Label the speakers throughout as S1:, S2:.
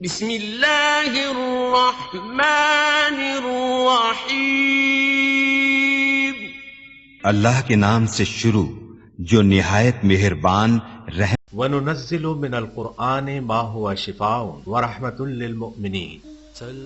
S1: بسم اللہ الرحمن الرحیم۔
S2: اللہ کے نام سے شروع جو نہایت مہربان رحم۔
S3: وَنُنَزِّلُ مِنَ الْقُرْآنِ مَا هُوَ شِفَاءٌ وَرَحْمَةٌ لِّلْمُؤْمِنِينَ۔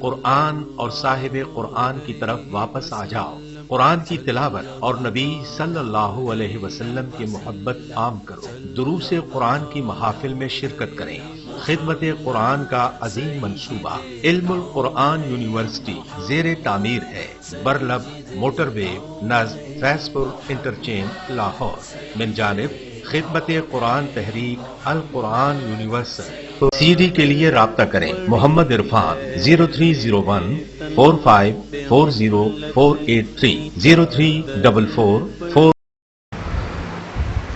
S3: قرآن اور صاحب قرآن کی طرف واپس آ جاؤ، قرآن کی تلاوت اور نبی صلی اللہ علیہ وسلم کی محبت عام کرو، دروس قرآن کی محافل میں شرکت کریں۔ خدمت قرآن کا عظیم منصوبہ علم القرآن یونیورسٹی زیر تعمیر ہے، برلب موٹر وے نزد فیض پور انٹرچینج لاہور، من جانب خدمت قرآن تحریک القرآن یونیورسل۔ سی ڈی کے لیے رابطہ کریں محمد عرفان 030145404830 0344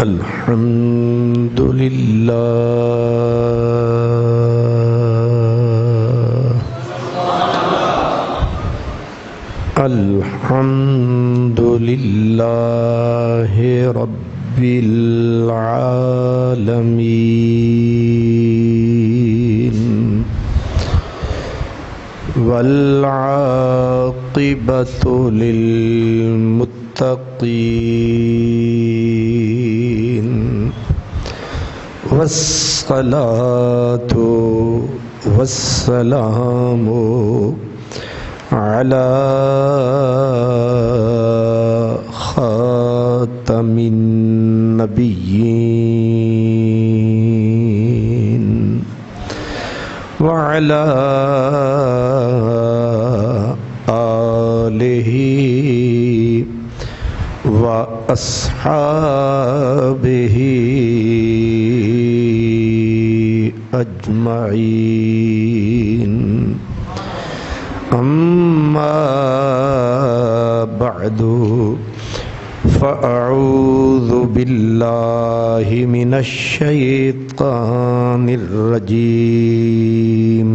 S4: الحمدللہ الحمدللہ رب العالمین والعاقبۃ للمتقین والصلاة والسلام علی خاتم النبیین وعلی آلہ وأصحابہ اجمعین، اما بعد فاعوذ باللہ من الشیطان الرجیم،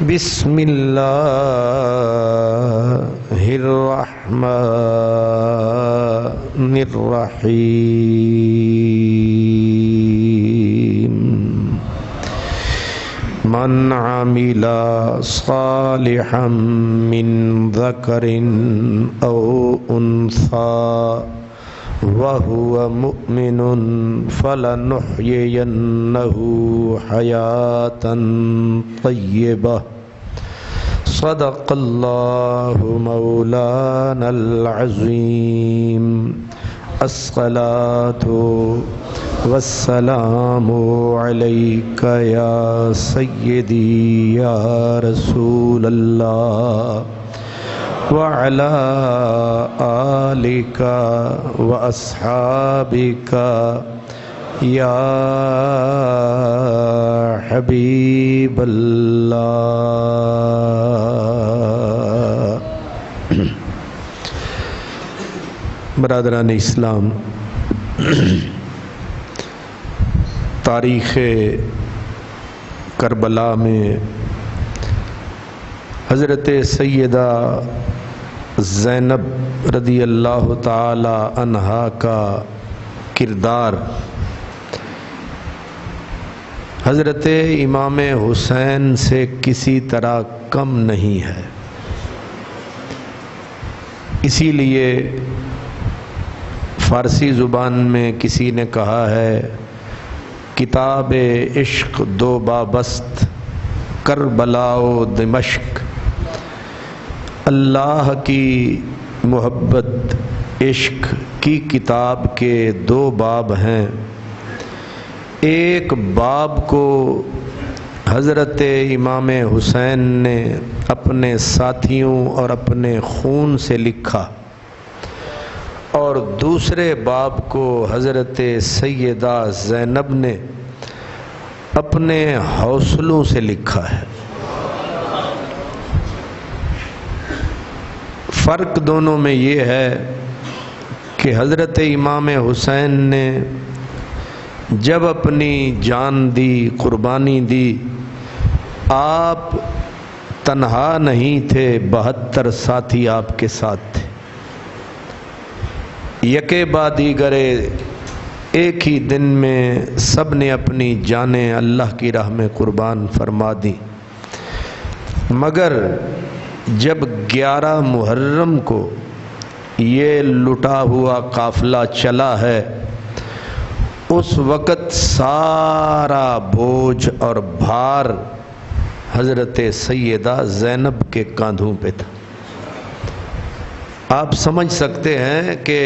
S4: بسم اللہ الرحمن الرحیم، من عمل صالحا من ذکر او انثى وهو مؤمن فلنحيينه حياة طيبة، صدق اللہ مولانا العظیم۔ الصلاة والسلام علیک یا سیدی یا رسول اللہ، وعلی آلک واصحابک یا حبیب اللہ۔ برادران اسلام، تاریخ کربلا میں حضرت سیدہ زینب رضی اللہ تعالی عنہا کا کردار حضرت امام حسین سے کسی طرح کم نہیں ہے۔ اسی لیے فارسی زبان میں کسی نے کہا ہے، کتاب عشق دو بابست کربلا و دمشق، اللہ کی محبت عشق کی کتاب کے دو باب ہیں۔ ایک باب کو حضرت امام حسین نے اپنے ساتھیوں اور اپنے خون سے لکھا، اور دوسرے باب کو حضرت سیدہ زینب نے اپنے حوصلوں سے لکھا ہے۔ فرق دونوں میں یہ ہے کہ حضرت امام حسین نے جب اپنی جان دی، قربانی دی، آپ تنہا نہیں تھے، 72 ساتھی آپ کے ساتھ تھے۔ یکے بعد دیگرے ایک ہی دن میں سب نے اپنی جانیں اللہ کی راہ میں قربان فرما دی، مگر جب 11 محرم کو یہ لٹا ہوا قافلہ چلا ہے، اس وقت سارا بوجھ اور بھار حضرت سیدہ زینب کے کاندھوں پہ تھا۔ آپ سمجھ سکتے ہیں کہ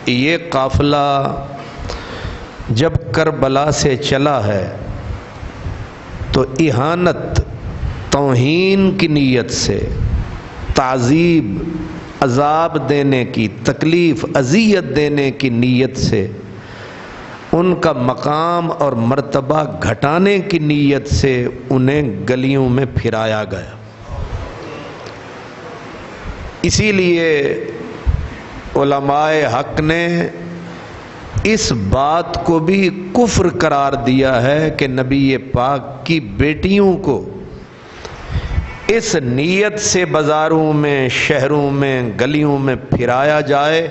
S4: یہ قافلہ جب کربلا سے چلا ہے تو اہانت، توہین کی نیت سے، تعذیب، عذاب دینے کی، تکلیف، اذیت دینے کی نیت سے، ان کا مقام اور مرتبہ گھٹانے کی نیت سے انہیں گلیوں میں پھرایا گیا۔ اسی لیے علماء حق نے اس بات کو بھی کفر قرار دیا ہے کہ نبی پاک کی بیٹیوں کو اس نیت سے بازاروں میں، شہروں میں، گلیوں میں پھرایا جائے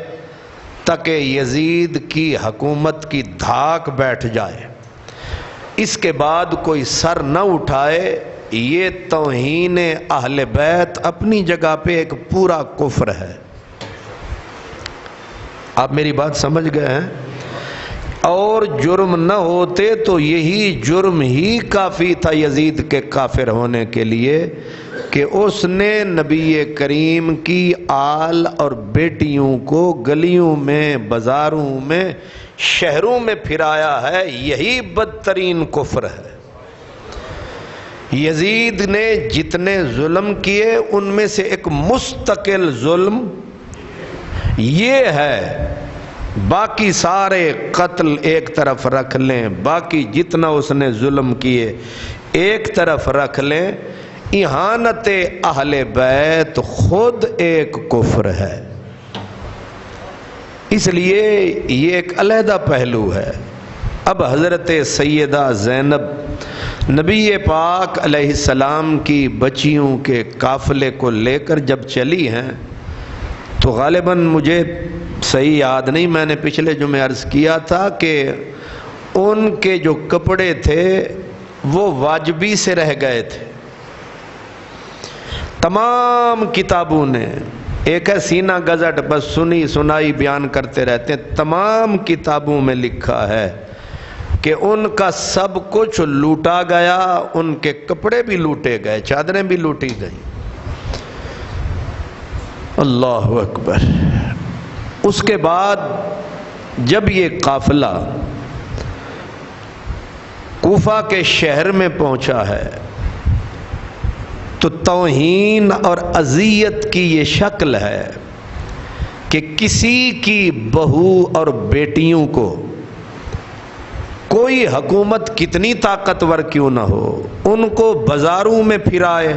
S4: تاکہ یزید کی حکومت کی دھاک بیٹھ جائے، اس کے بعد کوئی سر نہ اٹھائے۔ یہ توہین اہل بیت اپنی جگہ پہ ایک پورا کفر ہے۔ آپ میری بات سمجھ گئے ہیں؟ اور جرم نہ ہوتے تو یہی جرم ہی کافی تھا یزید کے کافر ہونے کے لیے کہ اس نے نبی کریم کی آل اور بیٹیوں کو گلیوں میں، بازاروں میں، شہروں میں پھرایا ہے۔ یہی بدترین کفر ہے۔ یزید نے جتنے ظلم کیے ان میں سے ایک مستقل ظلم یہ ہے، باقی سارے قتل ایک طرف رکھ لیں، باقی جتنا اس نے ظلم کیے ایک طرف رکھ لیں، اہانت اہل بیت خود ایک کفر ہے۔ اس لیے یہ ایک علیحدہ پہلو ہے۔ اب حضرت سیدہ زینب نبی پاک علیہ السلام کی بچیوں کے قافلے کو لے کر جب چلی ہیں تو غالباً مجھے صحیح یاد نہیں، میں نے پچھلے جمعے عرض کیا تھا کہ ان کے جو کپڑے تھے وہ واجبی سے رہ گئے تھے۔ تمام کتابوں نے، ایک ہے سینہ گزٹ، بس سنی سنائی بیان کرتے رہتے ہیں، تمام کتابوں میں لکھا ہے کہ ان کا سب کچھ لوٹا گیا، ان کے کپڑے بھی لوٹے گئے، چادریں بھی لوٹی گئیں۔ اللہ اکبر۔ اس کے بعد جب یہ قافلہ کوفہ کے شہر میں پہنچا ہے تو توہین اور اذیت کی یہ شکل ہے کہ کسی کی بہو اور بیٹیوں کو کوئی حکومت کتنی طاقتور کیوں نہ ہو، ان کو بازاروں میں پھرائے،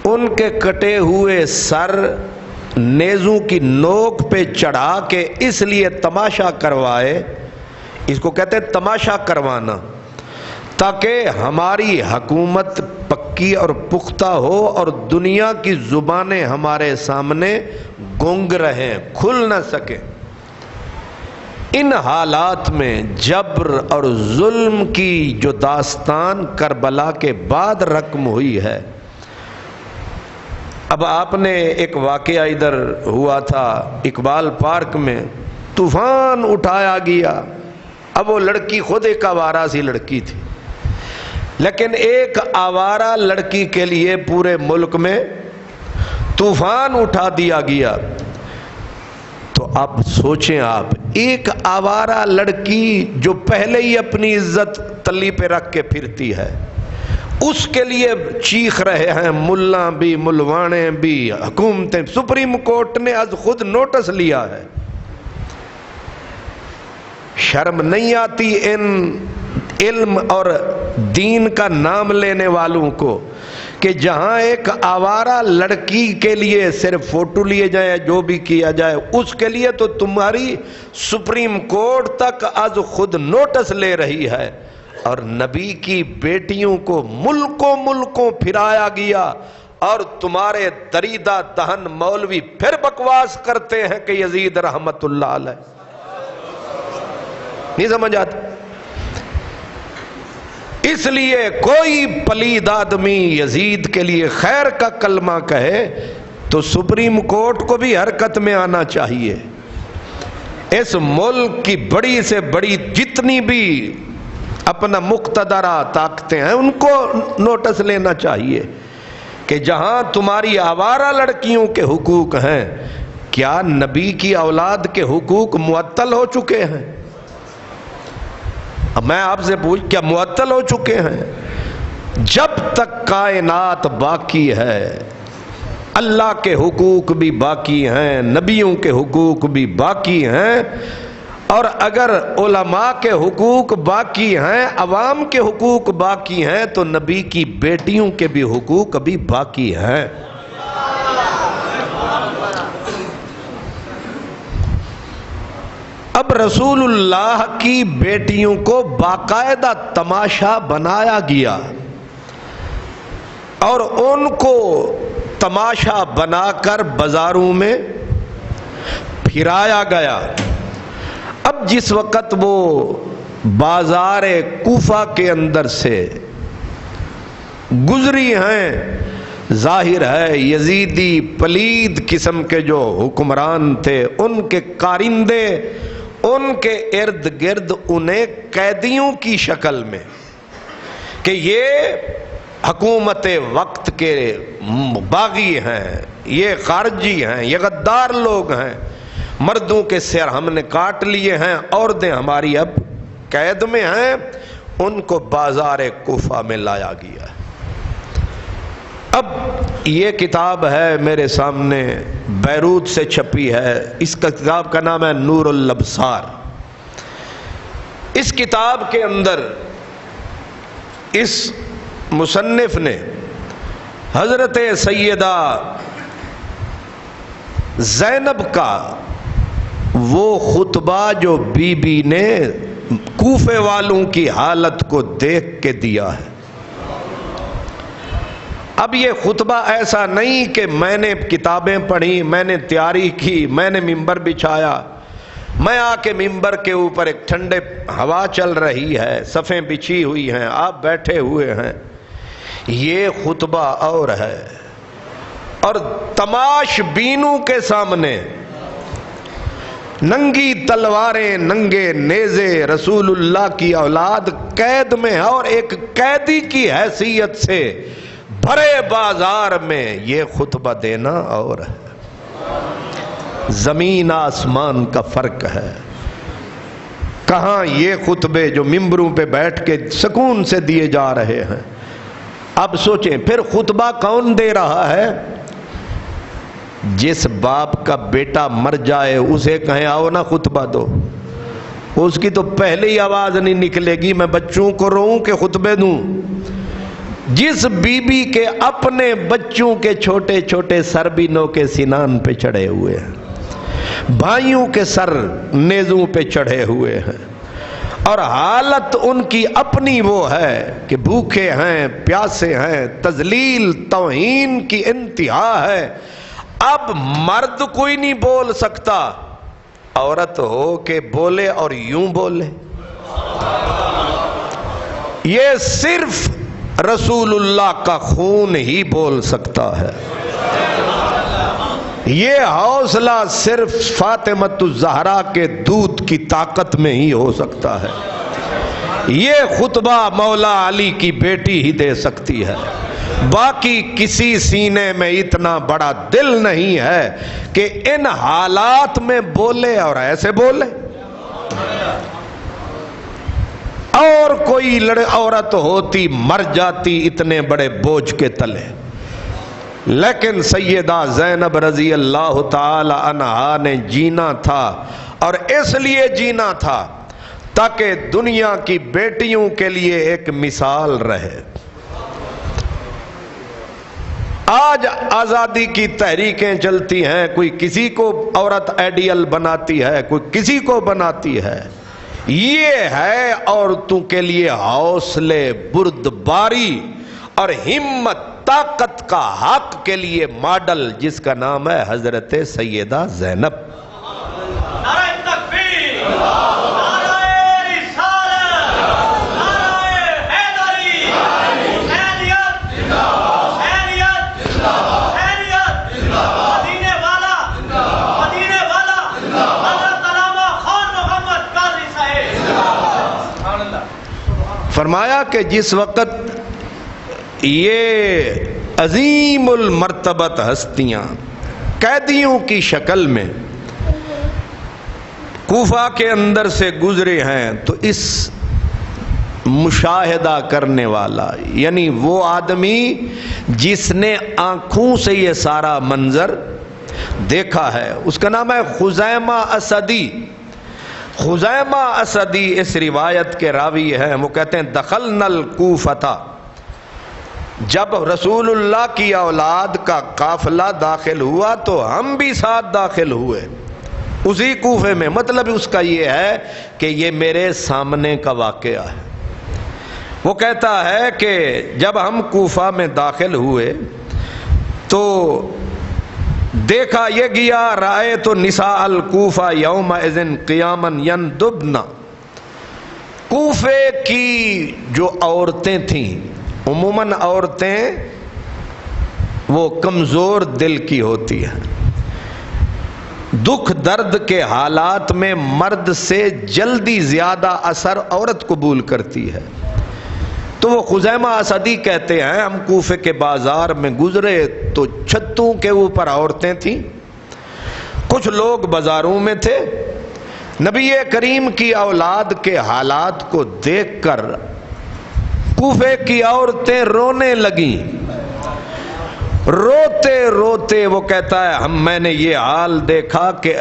S4: ان کے کٹے ہوئے سر نیزوں کی نوک پہ چڑھا کے اس لیے تماشا کروائے، اس کو کہتے ہیں تماشا کروانا، تاکہ ہماری حکومت پکی اور پختہ ہو اور دنیا کی زبانیں ہمارے سامنے گونگ رہیں، کھل نہ سکیں۔ ان حالات میں جبر اور ظلم کی جو داستان کربلا کے بعد رقم ہوئی ہے، اب آپ نے ایک واقعہ ادھر ہوا تھا اقبال پارک میں، طوفان اٹھایا گیا۔ اب وہ لڑکی خود ایک آوارہ سی لڑکی تھی، لیکن ایک آوارہ لڑکی کے لیے پورے ملک میں طوفان اٹھا دیا گیا۔ تو اب سوچیں آپ، ایک آوارہ لڑکی جو پہلے ہی اپنی عزت تلی پہ رکھ کے پھرتی ہے، اس کے لیے چیخ رہے ہیں ملا بھی، ملوانے بھی، حکومتیں، سپریم کورٹ نے از خود نوٹس لیا ہے۔ شرم نہیں آتی ان علم اور دین کا نام لینے والوں کو کہ جہاں ایک آوارہ لڑکی کے لیے صرف فوٹو لیے جائیں، جو بھی کیا جائے اس کے لیے تو تمہاری سپریم کورٹ تک از خود نوٹس لے رہی ہے، اور نبی کی بیٹیوں کو ملکوں ملکوں پھرایا گیا، اور تمہارے دریدہ دہن مولوی پھر بکواس کرتے ہیں کہ یزید رحمت اللہ علیہ۔ نہیں سمجھ آتا؟ اس لیے کوئی پلید آدمی یزید کے لیے خیر کا کلمہ کہے تو سپریم کورٹ کو بھی حرکت میں آنا چاہیے. اس ملک کی بڑی سے بڑی جتنی بھی اپنا مقتدرہ طاقتیں ہیں ان کو نوٹس لینا چاہیے کہ جہاں تمہاری آوارہ لڑکیوں کے حقوق ہیں، کیا نبی کی اولاد کے حقوق معطل ہو چکے ہیں؟ اب میں آپ سے پوچھ، کیا معطل ہو چکے ہیں؟ جب تک کائنات باقی ہے اللہ کے حقوق بھی باقی ہیں، نبیوں کے حقوق بھی باقی ہیں، اور اگر علماء کے حقوق باقی ہیں، عوام کے حقوق باقی ہیں، تو نبی کی بیٹیوں کے بھی حقوق بھی باقی ہیں. اب رسول اللہ کی بیٹیوں کو باقاعدہ تماشا بنایا گیا اور ان کو تماشا بنا کر بازاروں میں پھرایا گیا. اب جس وقت وہ بازار کوفہ کے اندر سے گزری ہیں، ظاہر ہے یزیدی پلید قسم کے جو حکمران تھے ان کے کارندے ان کے ارد گرد انہیں قیدیوں کی شکل میں کہ یہ حکومت وقت کے باغی ہیں، یہ خارجی ہیں، یہ غدار لوگ ہیں، مردوں کے سر ہم نے کاٹ لیے ہیں، عورتیں ہماری اب قید میں ہیں، ان کو بازار کوفہ میں لایا گیا. اب یہ کتاب ہے میرے سامنے، بیروت سے چھپی ہے. اس کتاب کا نام ہے نور الابصار. اس کتاب کے اندر اس مصنف نے حضرت سیدہ زینب کا وہ خطبہ جو بی بی نے کوفے والوں کی حالت کو دیکھ کے دیا ہے. اب یہ خطبہ ایسا نہیں کہ میں نے کتابیں پڑھی، میں نے تیاری کی، میں نے ممبر بچھایا، میں آ کے ممبر کے اوپر ایک ٹھنڈے ہوا چل رہی ہے، صفیں بچھی ہوئی ہیں، آپ بیٹھے ہوئے ہیں. یہ خطبہ اور ہے، اور تماش بینوں کے سامنے ننگی تلواریں، ننگے نیزے، رسول اللہ کی اولاد قید میں ہے، اور ایک قیدی کی حیثیت سے بھرے بازار میں یہ خطبہ دینا اور ہے. زمین آسمان کا فرق ہے. کہاں یہ خطبے جو ممبروں پہ بیٹھ کے سکون سے دیے جا رہے ہیں. اب سوچیں پھر خطبہ کون دے رہا ہے؟ جس باپ کا بیٹا مر جائے اسے کہیں آؤ نا خطبہ دو، اس کی تو پہلے ہی آواز نہیں نکلے گی میں بچوں کو روؤں کہ خطبے دوں. جس بی بی کے اپنے بچوں کے چھوٹے چھوٹے سر بھی نو کے سنان پہ چڑھے ہوئے ہیں، بھائیوں کے سر نیزوں پہ چڑھے ہوئے ہیں، اور حالت ان کی اپنی وہ ہے کہ بھوکے ہیں، پیاسے ہیں، تذلیل توہین کی انتہا ہے. اب مرد کوئی نہیں بول سکتا، عورت ہو کہ بولے اور یوں بولے. یہ صرف رسول اللہ کا خون ہی بول سکتا ہے. یہ حوصلہ صرف فاطمۃ الزہرا کے دودھ کی طاقت میں ہی ہو سکتا ہے. یہ خطبہ مولا علی کی بیٹی ہی دے سکتی ہے. باقی کسی سینے میں اتنا بڑا دل نہیں ہے کہ ان حالات میں بولے اور ایسے بولے. اور کوئی عورت ہوتی مر جاتی اتنے بڑے بوجھ کے تلے. لیکن سیدہ زینب رضی اللہ تعالی عنہا نے جینا تھا، اور اس لیے جینا تھا تاکہ دنیا کی بیٹیوں کے لیے ایک مثال رہے. آج آزادی کی تحریکیں چلتی ہیں، کوئی کسی کو عورت آئیڈیل بناتی ہے، کوئی کسی کو بناتی ہے. یہ ہے عورتوں کے لیے حوصلے، بردباری اور ہمت، طاقت کا حق کے لیے ماڈل، جس کا نام ہے حضرت سیدہ زینب. کہ جس وقت یہ عظیم المرتبت ہستیاں قیدیوں کی شکل میں کوفہ کے اندر سے گزرے ہیں، تو اس مشاہدہ کرنے والا یعنی وہ آدمی جس نے آنکھوں سے یہ سارا منظر دیکھا ہے، اس کا نام ہے خزیمہ اسدی۔ خزیمہ اسدی اس روایت کے راوی ہیں، وہ کہتے ہیں دخلنا الکوفہ، جب رسول اللہ کی اولاد کا قافلہ داخل ہوا تو ہم بھی ساتھ داخل ہوئے اسی کوفے میں۔ مطلب اس کا یہ ہے کہ یہ میرے سامنے کا واقعہ ہے۔ وہ کہتا ہے کہ جب ہم کوفہ میں داخل ہوئے تو دیکھا یہ گیا رأیت نساء الکوفہ یومئذ قیاما یندبن، کوفے کی جو عورتیں تھیں، عموماً عورتیں وہ کمزور دل کی ہوتی ہیں، دکھ درد کے حالات میں مرد سے جلدی زیادہ اثر عورت قبول کرتی ہے۔ تو وہ خزیمہ اسدی کہتے ہیں ہم کوفے کے بازار میں گزرے تو چھتوں کے اوپر عورتیں تھیں، کچھ لوگ بازاروں میں تھے۔ نبی کریم کی اولاد کے حالات کو دیکھ کر کوفے کی عورتیں رونے لگیں، روتے روتے وہ کہتا ہے میں نے یہ حال دیکھا کہ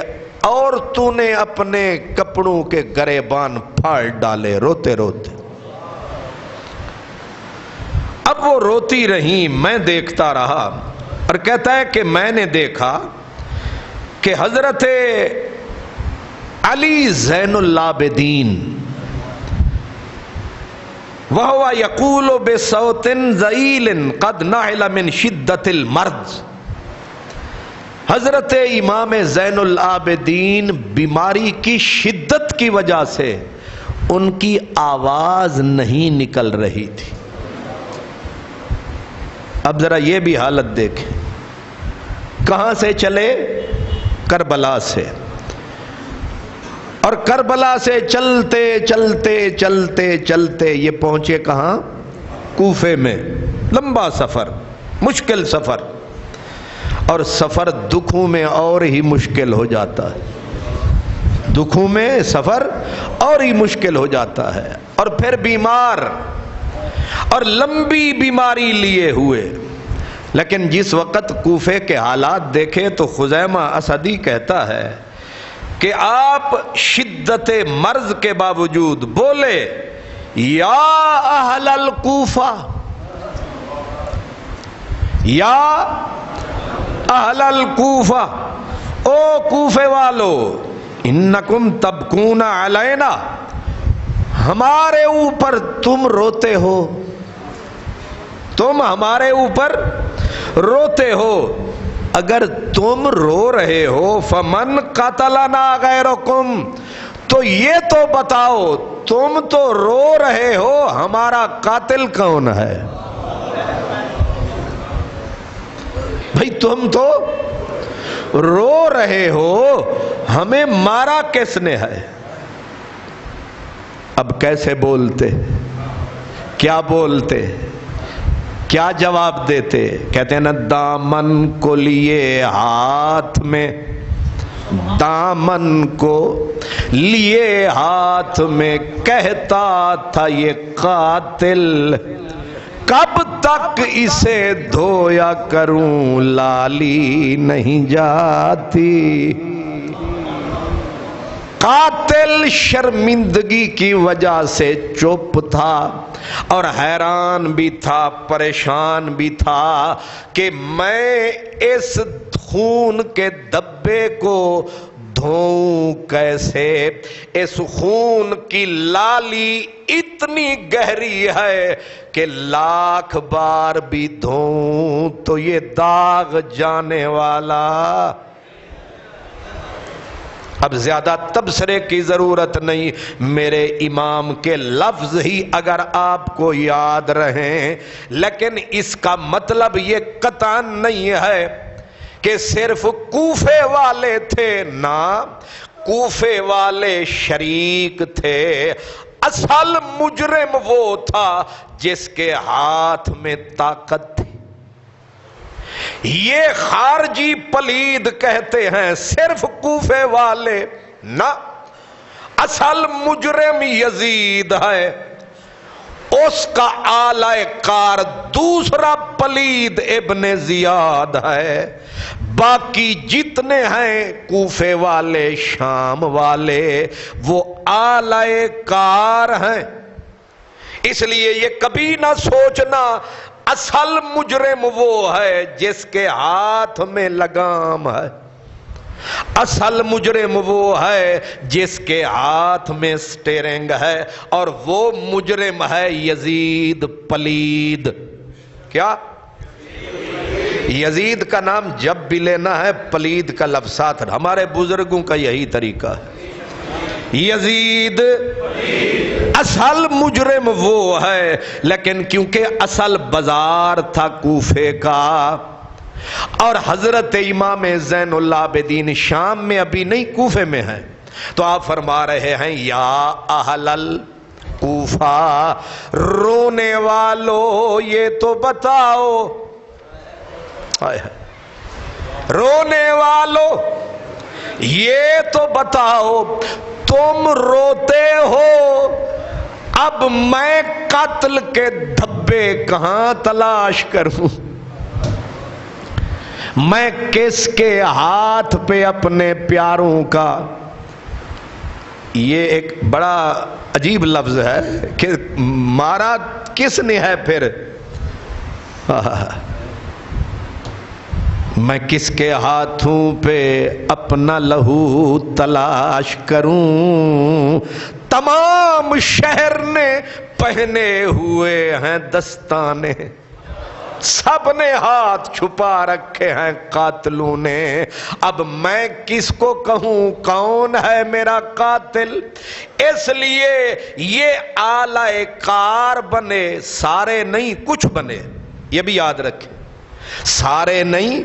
S4: عورتوں نے اپنے کپڑوں کے گریبان پھاڑ ڈالے روتے روتے۔ اب وہ روتی رہیں، میں دیکھتا رہا، اور کہتا ہے کہ میں نے دیکھا کہ حضرت علی زین العابدین وَهُوَ يَقُولُ بِصَوْتٍ ذَئِيلٍ قَدْ نَحِلَ مِنْ شِدَّةِ الْمَرْضِ، حضرت امام زین العابدین بیماری کی شدت کی وجہ سے ان کی آواز نہیں نکل رہی تھی۔ اب ذرا یہ بھی حالت دیکھیں، کہاں سے چلے؟ کربلا سے، اور کربلا سے چلتے چلتے چلتے چلتے یہ پہنچے کہاں؟ کوفے میں۔ لمبا سفر، مشکل سفر، اور سفر دکھوں میں اور ہی مشکل ہو جاتا ہے، دکھوں میں سفر اور ہی مشکل ہو جاتا ہے، اور پھر بیمار اور لمبی بیماری لیے ہوئے۔ لیکن جس وقت کوفے کے حالات دیکھے تو خزیمہ اسدی کہتا ہے کہ آپ شدت مرض کے باوجود بولے یا اہل الکوفہ، یا اہل الکوفہ، او کوفے والو، انکم تبکون علینا، ہمارے اوپر تم روتے ہو، تم ہمارے اوپر روتے ہو۔ اگر تم رو رہے ہو فمن قتلنا غیرکم، تو یہ تو بتاؤ تم تو رو رہے ہو، ہمارا قاتل کون ہے؟ بھئی تم تو رو رہے ہو، ہمیں مارا کس نے ہے؟ اب کیسے بولتے؟ کیا بولتے؟ کیا جواب دیتے؟ کہتے ہیں نا دامن کو لیے ہاتھ میں، دامن کو لیے ہاتھ میں، کہتا تھا یہ قاتل کب تک اسے دھویا کروں، لالی نہیں جاتی۔ قاتل شرمندگی کی وجہ سے چپ تھا اور حیران بھی تھا، پریشان بھی تھا کہ میں اس خون کے دبے کو دھوؤں کیسے؟ اس خون کی لالی اتنی گہری ہے کہ لاکھ بار بھی دھوؤں تو یہ داغ جانے والا۔ اب زیادہ تبصرے کی ضرورت نہیں، میرے امام کے لفظ ہی اگر آپ کو یاد رہیں، لیکن اس کا مطلب یہ قطعاً نہیں ہے کہ صرف کوفے والے تھے، نہ کوفے والے شریک تھے، اصل مجرم وہ تھا جس کے ہاتھ میں طاقت تھی۔ یہ خارجی پلید کہتے ہیں صرف کوفے والے، نہ، اصل مجرم یزید ہے، اس کا آلہ کار دوسرا پلید ابن زیاد ہے، باقی جتنے ہیں کوفے والے شام والے وہ آلہ کار ہیں۔ اس لیے یہ کبھی نہ سوچنا اصل مجرم وہ ہے جس کے ہاتھ میں لگام ہے، اصل مجرم وہ ہے جس کے ہاتھ میں سٹیرنگ ہے، اور وہ مجرم ہے یزید پلید۔ کیا؟ یزید کا نام جب بھی لینا ہے پلید کا لفظ ساتھ، ہمارے بزرگوں کا یہی طریقہ ہے۔ یزید اصل مجرم وہ ہے، لیکن کیونکہ اصل بازار تھا کوفے کا، اور حضرت امام زین العابدین شام میں ابھی نہیں کوفے میں ہیں، تو آپ فرما رہے ہیں یا اہل الکوفہ، رونے والو یہ تو بتاؤ، رونے والو یہ تو بتاؤ، تم روتے ہو، اب میں قتل کے دھبے کہاں تلاش کروں، میں کس کے ہاتھ پہ اپنے پیاروں کا۔ یہ ایک بڑا عجیب لفظ ہے کہ مارا کس نے ہے پھر، میں کس کے ہاتھوں پہ اپنا لہو تلاش کروں، تمام شہر نے پہنے ہوئے ہیں دستانے، سب نے ہاتھ چھپا رکھے ہیں قاتلوں نے، اب میں کس کو کہوں کون ہے میرا قاتل۔ اس لیے یہ آلہ کار بنے، سارے نہیں کچھ بنے، یہ بھی یاد رکھیں، سارے نہیں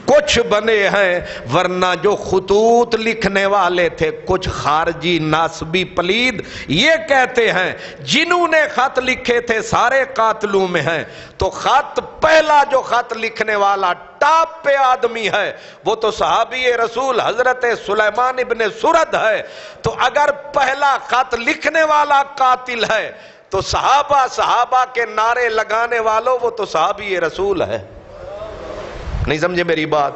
S4: کچھ بنے ہیں، ورنہ جو خطوط لکھنے والے تھے کچھ خارجی ناسبی پلید یہ کہتے ہیں جنہوں نے خط لکھے تھے سارے قاتلوں میں ہیں، تو خط پہلا جو خط لکھنے والا ٹاپ پہ آدمی ہے وہ تو صحابی رسول حضرت سلیمان ابن سرد ہے، تو اگر پہلا خط لکھنے والا قاتل ہے تو صحابہ کے نعرے لگانے والوں وہ تو صحابی رسول ہے۔ نہیں سمجھے میری بات؟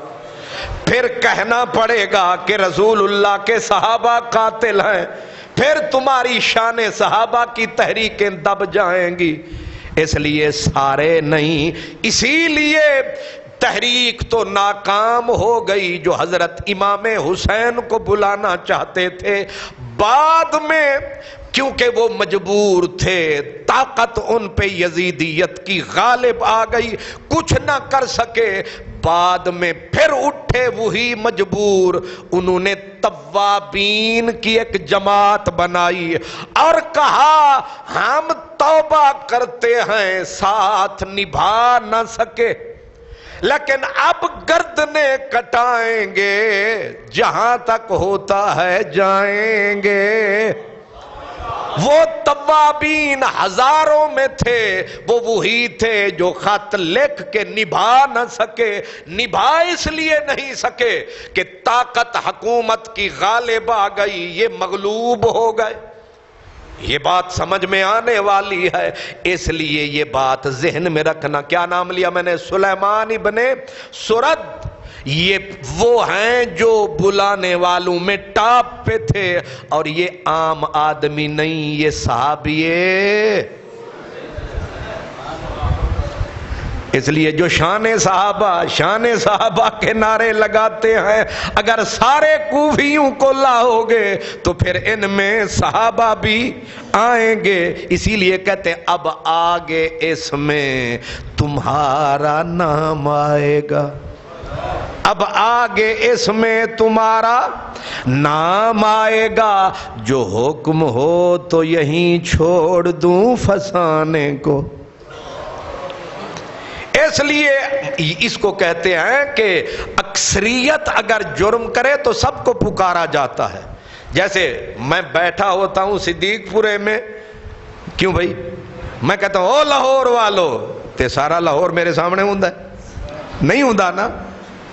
S4: پھر کہنا پڑے گا کہ رسول اللہ کے صحابہ قاتل ہیں، پھر تمہاری شان صحابہ کی تحریکیں دب جائیں گی، اس لیے سارے نہیں، اسی لیے تحریک تو ناکام ہو گئی جو حضرت امام حسین کو بلانا چاہتے تھے، بعد میں کیونکہ وہ مجبور تھے، طاقت ان پہ یزیدیت کی غالب آ گئی، کچھ نہ کر سکے، بعد میں پھر اٹھے وہی مجبور، انہوں نے توابین کی ایک جماعت بنائی اور کہا ہم توبہ کرتے ہیں، ساتھ نبھا نہ سکے لیکن اب گردنیں کٹائیں گے، جہاں تک ہوتا ہے جائیں گے۔ وہ توابین ہزاروں میں تھے، وہ وہی تھے جو خط لکھ کے نبھا نہ سکے، نبھا اس لیے نہیں سکے کہ طاقت حکومت کی غالب آ گئی، یہ مغلوب ہو گئے۔ یہ بات سمجھ میں آنے والی ہے، اس لیے یہ بات ذہن میں رکھنا۔ کیا نام لیا میں نے؟ سلیمان ابن سرد، یہ وہ ہیں جو بلانے والوں میں ٹاپ پہ تھے، اور یہ عام آدمی نہیں، یہ صحابیے۔ اس لیے جو شان صحابہ کے نعرے لگاتے ہیں، اگر سارے کوفیوں کو لاؤ گے تو پھر ان میں صحابہ بھی آئیں گے، اسی لیے کہتے ہیں اب آگے اس میں تمہارا نام آئے گا، اب آگے اس میں تمہارا نام آئے گا، جو حکم ہو تو یہیں چھوڑ دوں فسانے کو۔ اس لیے اس کو کہتے ہیں کہ اکثریت اگر جرم کرے تو سب کو پکارا جاتا ہے۔ جیسے میں بیٹھا ہوتا ہوں صدیق پورے میں، کیوں بھائی؟ میں کہتا ہوں او لاہور والو تے سارا لاہور میرے سامنے ہوندا ہے؟ نہیں ہوندا نا،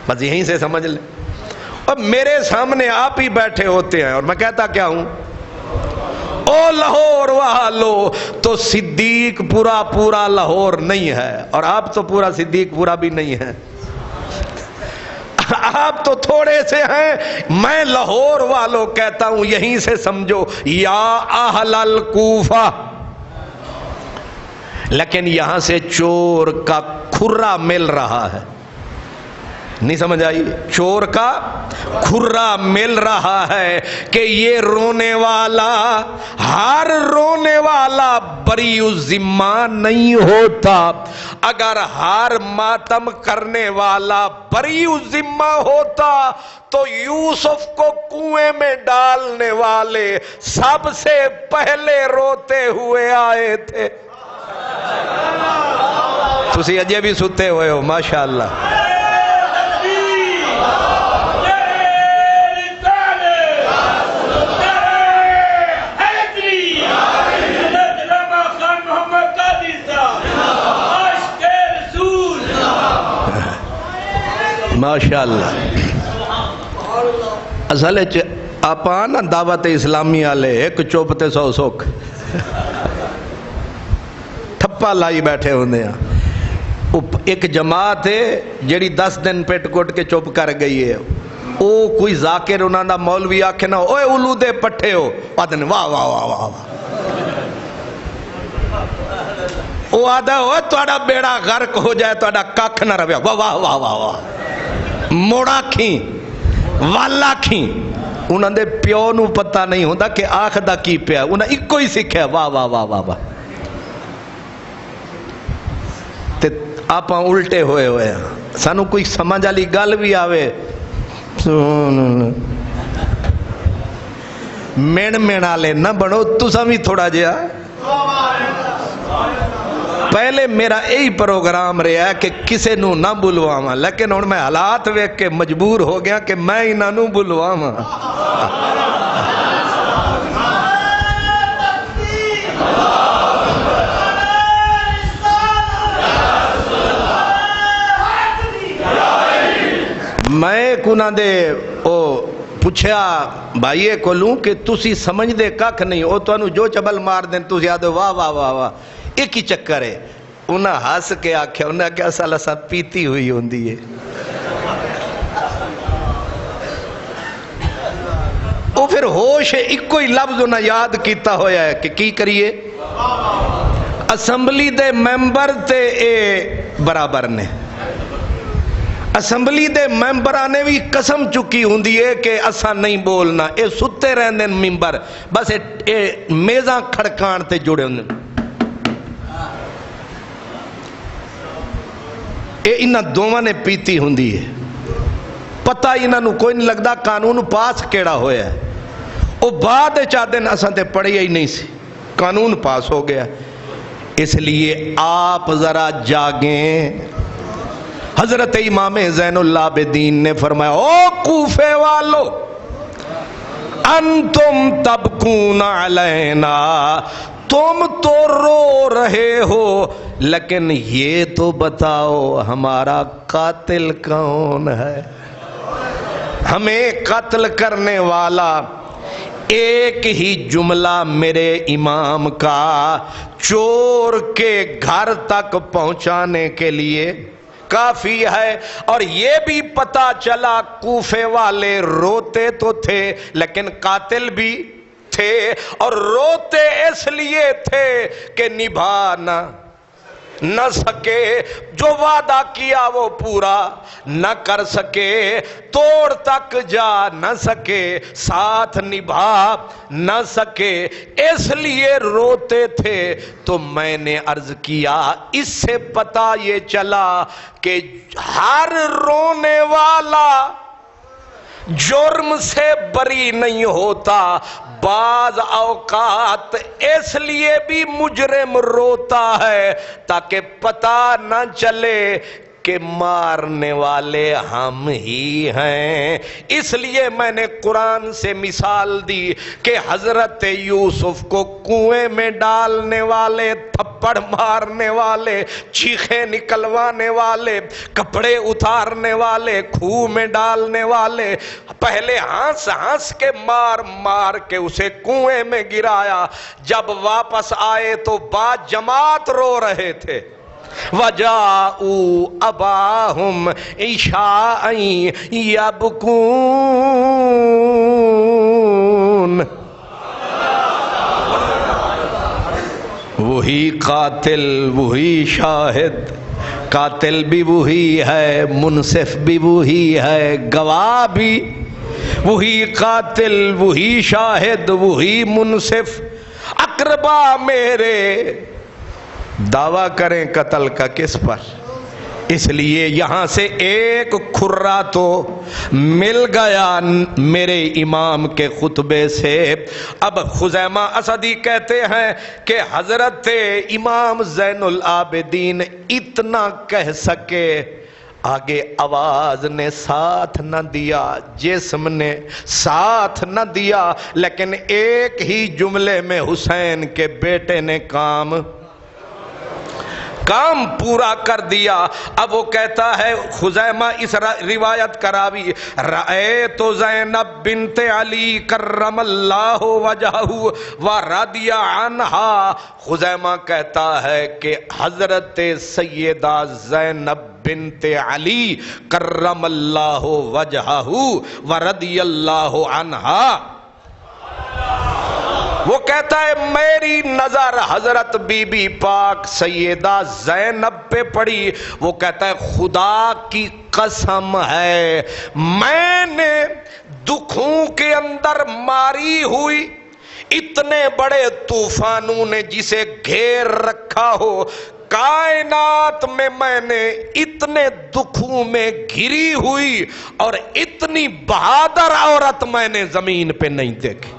S4: بس یہیں سے سمجھ لیں۔ اور میرے سامنے آپ ہی بیٹھے ہوتے ہیں اور میں کہتا کیا ہوں؟ او لاہور والو، تو صدیق پورا پورا لاہور نہیں ہے، اور آپ تو پورا صدیق پورا بھی نہیں ہے، آپ تو تھوڑے سے ہیں۔ میں لاہور والوں کہتا ہوں یہیں سے سمجھو، یا اہل الکوفہ، لیکن یہاں سے چور کا کھرا مل رہا ہے، نہیں سمجھ آئی؟ چور کا کھرا مل رہا ہے کہ یہ رونے والا، ہر رونے والا بری الذمہ نہیں ہوتا۔ اگر ہر ماتم کرنے والا بری الذمہ ہوتا تو یوسف کو کنویں میں ڈالنے والے سب سے پہلے روتے ہوئے آئے تھے۔ تسی اجے بھی ستے ہوئے ہو ماشاءاللہ۔ ماشاءاللہ۔ اصل آپ نا دعوت اسلامی والے ایک چپ تے 100 سکھ ٹھپا لائی بیٹھے ہوندے ہیں۔ ایک جماعت ہے جیڑی 10 دن پیٹ کوٹ کے چپ کر گئی ہے، او کوئی ذاکر انہاں دا مولوی آکھے نا اوے اولو دے پٹھے ہو، آدھن واہ واہ واہ واہ واہ، او آدھا ہوئے توڑا بیڑا غرق ہو جائے، توڑا کاکھ نہ رویا، واہ واہ واہ واہ واہ، موڑا کھیں والا کھیں۔ انہاں دے پیو نو پتہ نہیں ہوندا کہ آنکھ دا کی پیا، انہاں ایک کوئی سکھیا واہ واہ واہ واہ واہ۔ تے آپ الٹے ہوئے ہوئے ہیں، سانو کوئی سمجھ والی گل بھی آوے مین مین والے نہ بنو، تساں بھی تھوڑا جہا۔ پہلے میرا یہی پروگرام رہا ہے کہ کسے نو نہ بلواواں، لیکن ہن میں حالات ویکھ کے مجبور ہو گیا کہ میں انہاں نو بلواواں۔ میں کنہ دے او پوچھیا بھائیے کو لوں کہ تسی سمجھ دے ککھ نہیں، او تو انہوں جو چبل مار دیں تو یاد واہ واہ واہ واہ، ایک ہی چکر ہے۔ انہاں ہس کے آکھیا، انہاں کیا سالہ سا پیتی ہوئی ہوندی ہے۔ او پھر ہوش ایک کوئی لفظ انہاں یاد کیتا ہویا ہے کہ کی کریے؟ اسمبلی دے ممبر تے اے برابر نے، اسمبلی دے ممبرانے بھی قسم چکی ہوندی ہے کہ اساں نہیں بولنا، اے ستے رہندے ممبر، بس اے میزاں کھڑکان تے جڑے ہوندے، اے انہاں دوواں نے پیتی ہوندی ہے، پتہ انہاں نو کوئی نہیں لگدا قانون پاس کیڑا ہویا ہے۔ او بعد چاہدن اساں تے پڑھیا ہی نہیں سی، قانون پاس ہو گیا۔ اس لیے آپ ذرا جاگیں۔ حضرت امام زین العابدین نے فرمایا، او کوفے والو انتم تبکون علینا، تم تو رو رہے ہو، لیکن یہ تو بتاؤ ہمارا قاتل کون ہے؟ ہمیں قتل کرنے والا ایک ہی جملہ میرے امام کا چور کے گھر تک پہنچانے کے لیے کافی ہے۔ اور یہ بھی پتا چلا کوفے والے روتے تو تھے لیکن قاتل بھی تھے، اور روتے اس لیے تھے کہ نبھانا نہ سکے، جو وعدہ کیا وہ پورا نہ کر سکے، توڑ تک جا نہ سکے، ساتھ نبھا نہ سکے، اس لیے روتے تھے۔ تو میں نے عرض کیا اس سے پتہ یہ چلا کہ ہر رونے والا جرم سے بری نہیں ہوتا، بعض اوقات اس لیے بھی مجرم روتا ہے تاکہ پتہ نہ چلے کے مارنے والے ہم ہی ہیں۔ اس لیے میں نے قرآن سے مثال دی کہ حضرت یوسف کو کنویں میں ڈالنے والے، تھپڑ مارنے والے، چیخیں نکلوانے والے، کپڑے اتارنے والے، کھوہ میں ڈالنے والے، پہلے ہنس ہنس کے مار مار کے اسے کنویں میں گرایا، جب واپس آئے تو با جماعت رو رہے تھے۔ وَجَاءُوا أَبَاهُمْ عِشَاءً يَبْكُونَ۔ وہی قاتل، وہی شاہد، قاتل بھی وہی ہے، منصف بھی وہی ہے، گواہ بھی وہی قاتل، وہی شاہد، وہی منصف۔ اقربا میرے دعویٰ کریں قتل کا کس پر؟ اس لیے یہاں سے ایک کھرا تو مل گیا میرے امام کے خطبے سے۔ اب خزیمہ اسدی کہتے ہیں کہ حضرت امام زین العابدین اتنا کہہ سکے، آگے آواز نے ساتھ نہ دیا، جسم نے ساتھ نہ دیا، لیکن ایک ہی جملے میں حسین کے بیٹے نے کام پورا کر دیا۔ اب وہ کہتا ہے خزیمہ اس روایت کراوی، رأیت زینب بنت علی کرم اللہ وجہہ ورضی عنہا۔ خزیمہ کہتا ہے کہ حضرت سیدہ زینب بنت علی کرم اللہ وجہہ ورضی اللہ عنہا، وہ کہتا ہے میری نظر حضرت بی بی پاک سیدہ زینب پہ پڑی۔ وہ کہتا ہے خدا کی قسم ہے میں نے دکھوں کے اندر ماری ہوئی، اتنے بڑے طوفانوں نے جسے گھیر رکھا ہو، کائنات میں نے اتنے دکھوں میں گھری ہوئی اور اتنی بہادر عورت میں نے زمین پہ نہیں دیکھی۔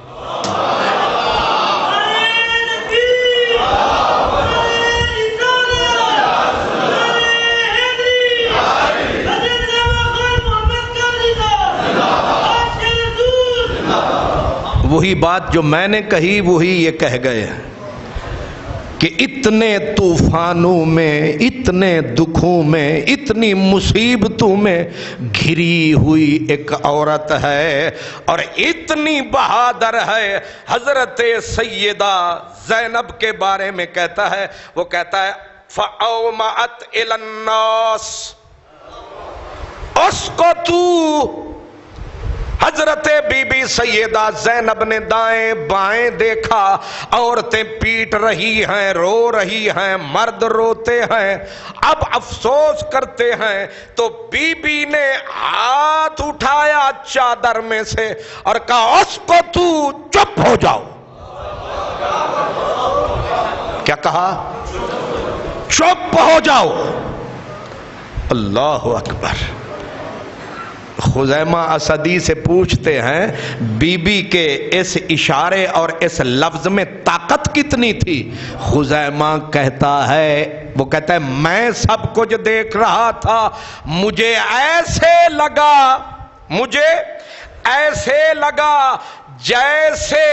S4: وہی بات جو میں نے کہی وہی یہ کہہ گئے کہ اتنے طوفانوں میں، اتنے دکھوں میں، اتنی مصیبتوں میں گھری ہوئی ایک عورت ہے اور اتنی بہادر ہے۔ حضرت سیدہ زینب کے بارے میں کہتا ہے، وہ کہتا ہے فَأَوْمَأَتْ إِلَى النَّاسِ اسْقُطُوا۔ حضرت بی بی سیدہ زینب نے دائیں بائیں دیکھا، عورتیں پیٹ رہی ہیں، رو رہی ہیں، مرد روتے ہیں، اب افسوس کرتے ہیں، تو بی بی نے ہاتھ اٹھایا چادر میں سے اور کہا اسکتو، چپ ہو جاؤ۔ کیا کہا؟ چپ ہو جاؤ۔ اللہ اکبر۔ خزیمہ اسدی سے پوچھتے ہیں بی بی کے اس اشارے اور اس لفظ میں طاقت کتنی تھی؟ خزیمہ کہتا ہے، وہ کہتا ہے میں سب کچھ دیکھ رہا تھا، مجھے ایسے لگا جیسے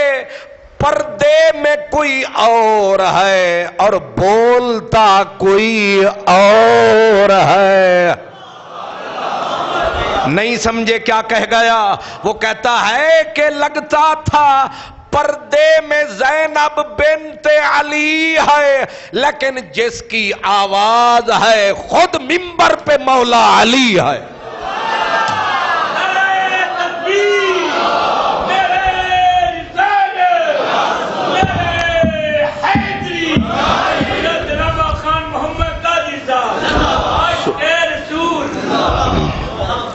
S4: پردے میں کوئی اور ہے اور بولتا کوئی اور ہے۔ نہیں سمجھے کیا کہہ گیا؟ وہ کہتا ہے کہ لگتا تھا پردے میں زینب بنت علی ہے، لیکن جس کی آواز ہے خود منبر پہ مولا علی ہے۔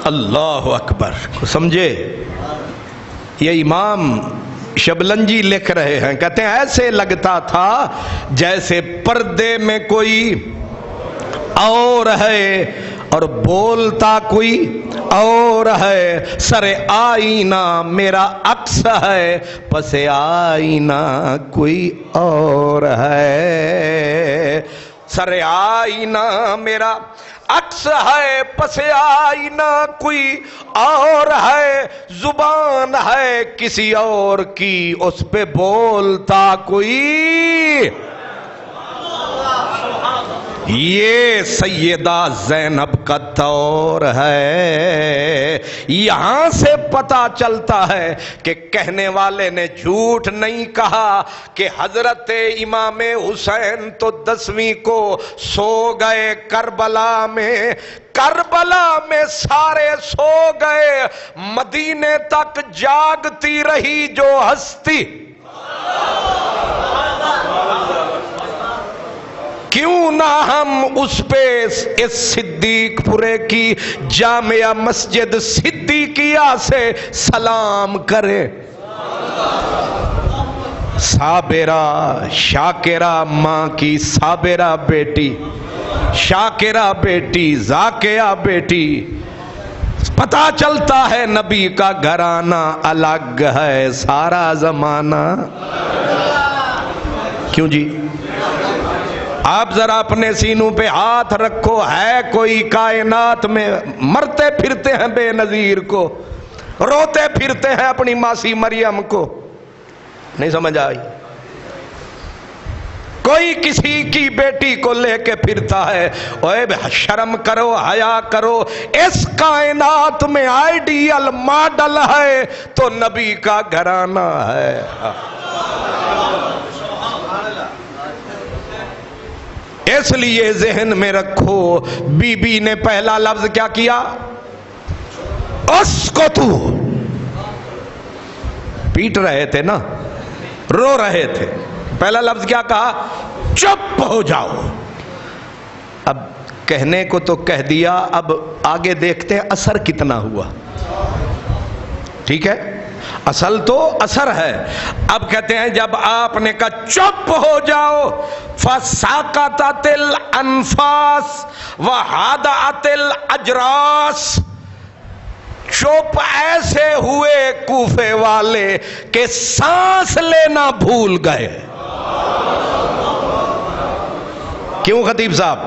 S4: اللہ اکبر۔ سمجھے؟ یہ امام شبلنجی لکھ رہے ہیں، کہتے ہیں ایسے لگتا تھا جیسے پردے میں کوئی اور ہے اور بولتا کوئی اور ہے، سر آئینہ میرا عکس ہے، پس آئینہ کوئی اور ہے۔ سر آئینہ میرا عکس ہے پس آئینہ کوئی اور ہے، زبان ہے کسی اور کی اس پہ بولتا کوئی۔ یہ سیدہ زینب کا دور ہے، یہاں سے پتا چلتا ہے کہ کہنے والے نے جھوٹ نہیں کہا کہ حضرت امام حسین تو 10ویں کو سو گئے کربلا میں، کربلا میں سارے سو گئے، مدینے تک جاگتی رہی جو ہستی۔ کیوں نہ ہم اس پہ اس صدیق پورے کی جامعہ مسجد صدیقیہ سے سلام کرے۔ صابرہ شاکرہ ماں کی صابرہ بیٹی، شاکرہ بیٹی، ذاکیہ بیٹی، پتا چلتا ہے نبی کا گھرانہ الگ ہے سارا زمانہ۔ کیوں جی؟ آپ ذرا اپنے سینوں پہ ہاتھ رکھو، ہے کوئی کائنات میں مرتے پھرتے ہیں بے نظیر کو، روتے پھرتے ہیں اپنی ماسی مریم کو؟ نہیں سمجھ آئی؟ کوئی کسی کی بیٹی کو لے کے پھرتا ہے؟ اوے شرم کرو، حیا کرو، اس کائنات میں آئیڈیل ماڈل ہے تو نبی کا گھرانہ ہے۔ اس لیے ذہن میں رکھو، بی بی نے پہلا لفظ کیا کیا؟ اس کو تو پیٹ رہے تھے نا، رو رہے تھے، پہلا لفظ کیا کہا؟ چپ ہو جاؤ۔ اب کہنے کو تو کہہ دیا، اب آگے دیکھتے ہیں اثر کتنا ہوا۔ ٹھیک ہے، اصل تو اثر ہے۔ اب کہتے ہیں جب آپ نے کہا چپ ہو جاؤ، فساقطت الانفاس وحادت الاجراس، چپ ایسے ہوئے کوفے والے کہ سانس لینا بھول گئے۔ کیوں خطیب صاحب؟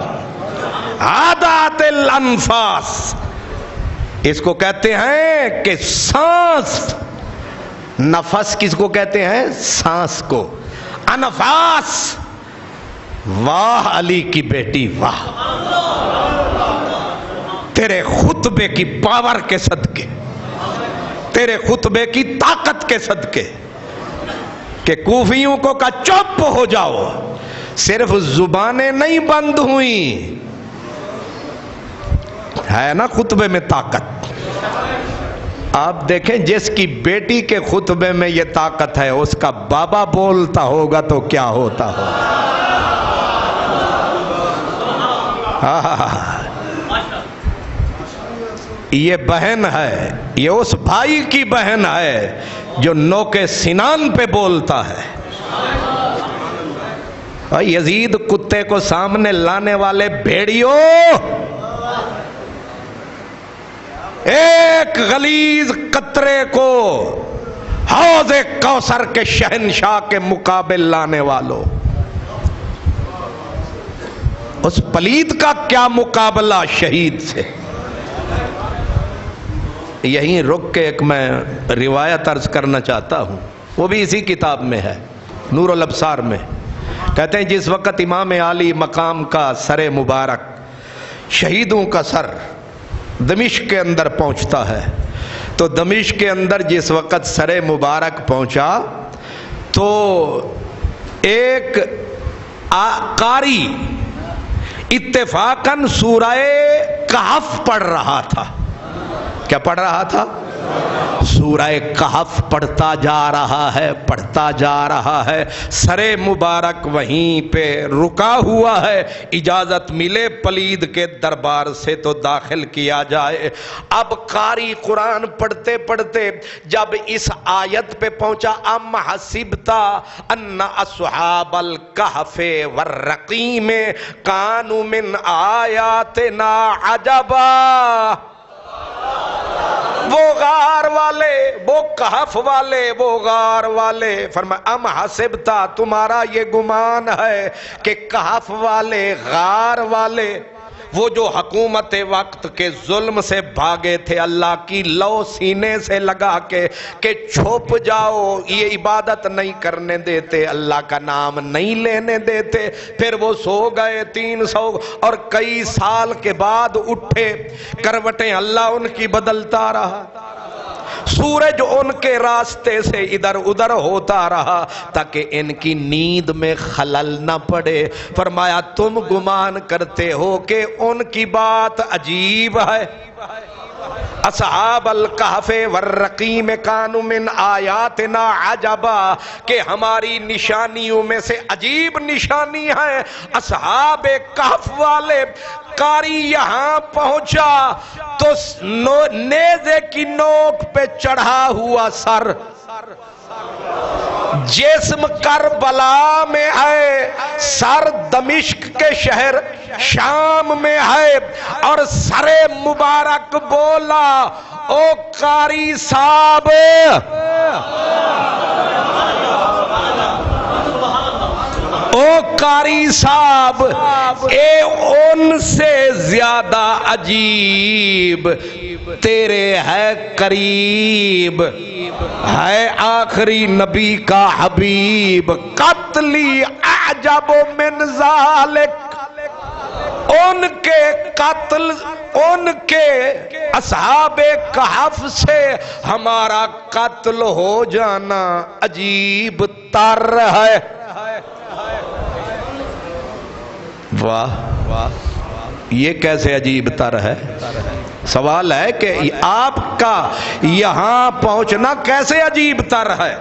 S4: حادت الانفاس، اس کو کہتے ہیں کہ سانس، نفس کس کو کہتے ہیں؟ سانس کو، انفاس۔ واہ علی کی بیٹی واہ، تیرے خطبے کی پاور کے صدقے، تیرے خطبے کی طاقت کے صدقے کہ کوفیوں کو کہا چپ ہو جاؤ، صرف زبانیں نہیں بند ہوئیں، ہے نا خطبے میں طاقت۔ آپ دیکھیں جس کی بیٹی کے خطبے میں یہ طاقت ہے، اس کا بابا بولتا ہوگا تو کیا ہوتا ہوگا۔ یہ بہن ہے، یہ اس بھائی کی بہن ہے جو نوکے سنان پہ بولتا ہے۔ یزید کتے کو سامنے لانے والے بھیڑیوں، ایک غلیظ قطرے کو حوض کوثر کے شہنشاہ کے مقابل لانے والوں، اس پلید کا کیا مقابلہ شہید سے۔ یہیں رک کے ایک میں روایت عرض کرنا چاہتا ہوں، وہ بھی اسی کتاب میں ہے، نور الابصار میں۔ کہتے ہیں جس وقت امام عالی مقام کا سر مبارک، شہیدوں کا سر دمشق کے اندر پہنچتا ہے، تو دمشق کے اندر جس وقت سر مبارک پہنچا تو ایک قاری اتفاقاً سورہ کہف پڑھ رہا تھا۔ کیا پڑھ رہا تھا؟ سورہ کہف پڑھتا جا رہا ہے، پڑھتا جا رہا ہے، سر مبارک وہیں پہ رکا ہوا ہے، اجازت ملے پلید کے دربار سے تو داخل کیا جائے۔ اب قاری قرآن پڑھتے پڑھتے جب اس آیت پہ پہنچا، ام حسبتا ان اصحاب الکہف والرقیم کانوا من آیاتنا عجبا، وہ غار والے، وہ کہف والے، وہ غار والے فرمایا ام حسبتا، تمہارا یہ گمان ہے کہ کہف والے، غار والے، وہ جو حکومت وقت کے ظلم سے بھاگے تھے، اللہ کی لو سینے سے لگا کے کہ چھپ جاؤ، یہ عبادت نہیں کرنے دیتے، اللہ کا نام نہیں لینے دیتے، پھر وہ سو گئے 300 اور کئی سال کے بعد اٹھے، کروٹیں اللہ ان کی بدلتا رہا، سورج ان کے راستے سے ادھر ادھر ہوتا رہا تاکہ ان کی نیند میں خلل نہ پڑے۔ فرمایا تم گمان کرتے ہو کہ ان کی بات عجیب ہے، اصحاب الکہف والرقیم کانوا من آیاتنا عجبا، کہ ہماری نشانیوں میں سے عجیب نشانی ہے اصحاب کہف والے۔ قاری یہاں پہنچا تو نیزے کی نوک پہ چڑھا ہوا سر، جسم کربلا میں ہے، سر دمشق کے شہر شام میں ہے، اور سر مبارک بولا او قاری صاحب، او قاری صاحب، اے ان سے زیادہ عجیب تیرے ہے قریب، ہے آخری نبی کا حبیب، قتلی اعجب من ذالک، ان کے قتل، ان کے اصحاب کہف سے ہمارا قتل ہو جانا عجیب تر ہے۔ واہ واہ، یہ کیسے عجیب تر ہے؟ سوال ہے کہ آپ کا یہاں پہنچنا کیسے عجیب تر ہے؟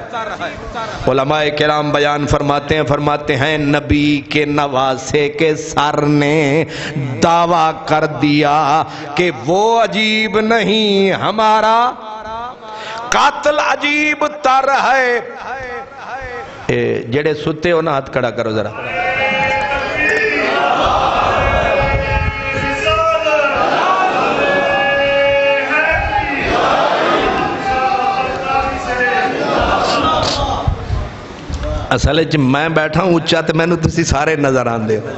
S4: علماء کرام بیان فرماتے ہیں نبی کے نواسے کے سر نے دعویٰ کر دیا کہ وہ عجیب نہیں، ہمارا قاتل عجیب تر ہے۔ جڑے ستے ہو نا ہاتھ کھڑا کرو ذرا۔ اصل میں بیٹھا ہوں اچھا تو مینوں تسی سارے نظر آندے ہو،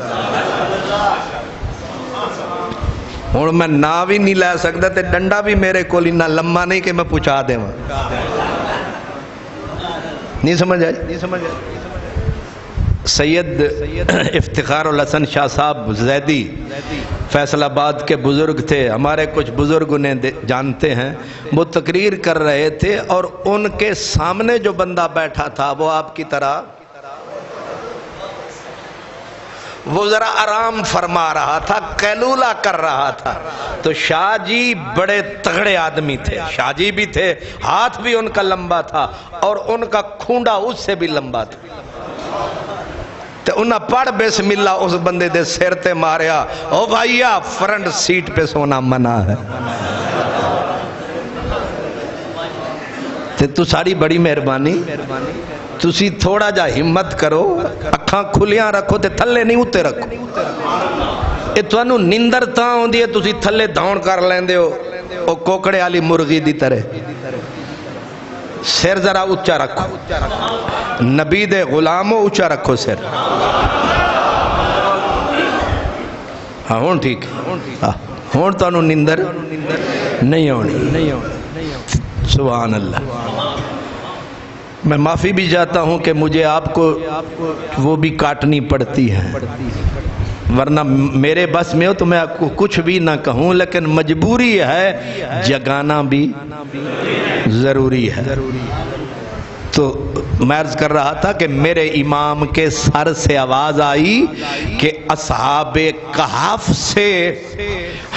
S4: ہوں میں نا بھی نہیں لے سکتا تے ڈنڈا بھی میرے کو اتنا لمبا نہیں کہ میں پہنچا دے، نہیں سمجھ آئی؟ سید افتخار الحسن شاہ صاحب زیدی فیصل آباد کے بزرگ تھے، ہمارے کچھ بزرگ انہیں جانتے ہیں، وہ تقریر کر رہے تھے اور ان کے سامنے جو بندہ بیٹھا تھا وہ آپ کی طرح وہ ذرا آرام فرما رہا تھا، قیلولہ کر رہا تھا، تو شاہ جی بڑے تگڑے آدمی تھے، شاہ جی بھی تھے، ہاتھ بھی ان کا لمبا تھا اور ان کا کھونڈا اس سے بھی لمبا تھا، تو انہاں پڑھ بسم اللہ اس بندے دے سر تے ماریا، او بھائیا فرنٹ سیٹ پہ سونا منع ہے۔ تو ساری بڑی مہربانی، تسی تھوڑا جا ہمت کرو، اکھاں کھلیاں رکھو تے تھلے نہیں اتے رکھو، اے توانو نیندر تاں ہوندی ہے تسی تھلے دھون کر لیندے ہو، او کوکڑے والی مرغی دی طرح، سر ذرا اچھا رکھو، نبی دے غلاموں اچھا رکھو سر، ہاں ہون ٹھیک، ہون تو انہوں نندر نہیں ہونی، سبحان اللہ۔ میں معافی بھی چاہتا ہوں کہ مجھے آپ کو وہ بھی کاٹنی پڑتی ہے، ورنہ میرے بس میں ہو تو میں آپ کو کچھ بھی نہ کہوں، لیکن مجبوری ہے، جگانا بھی ضروری ہے۔ تو میں عرض کر رہا تھا کہ میرے امام کے سر سے آواز آئی کہ اصحاب کہف سے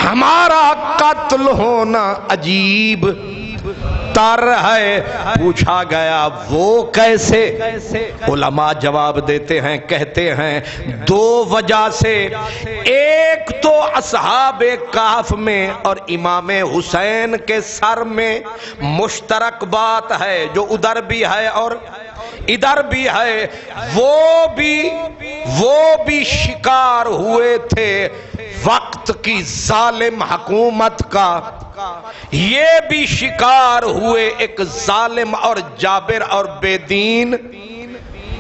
S4: ہمارا قتل ہونا عجیب تر ہے۔ پوچھا گیا وہ کیسے؟ علماء جواب دیتے ہیں، کہتے ہیں دو وجہ سے، ایک تو اصحاب کہف میں اور امام حسین کے سر میں مشترک بات ہے، جو ادھر بھی ہے اور ادھر بھی ہے، وہ بھی شکار ہوئے تھے وقت کی ظالم حکومت کا، یہ بھی شکار ہوئے ایک ظالم اور جابر اور بے دین.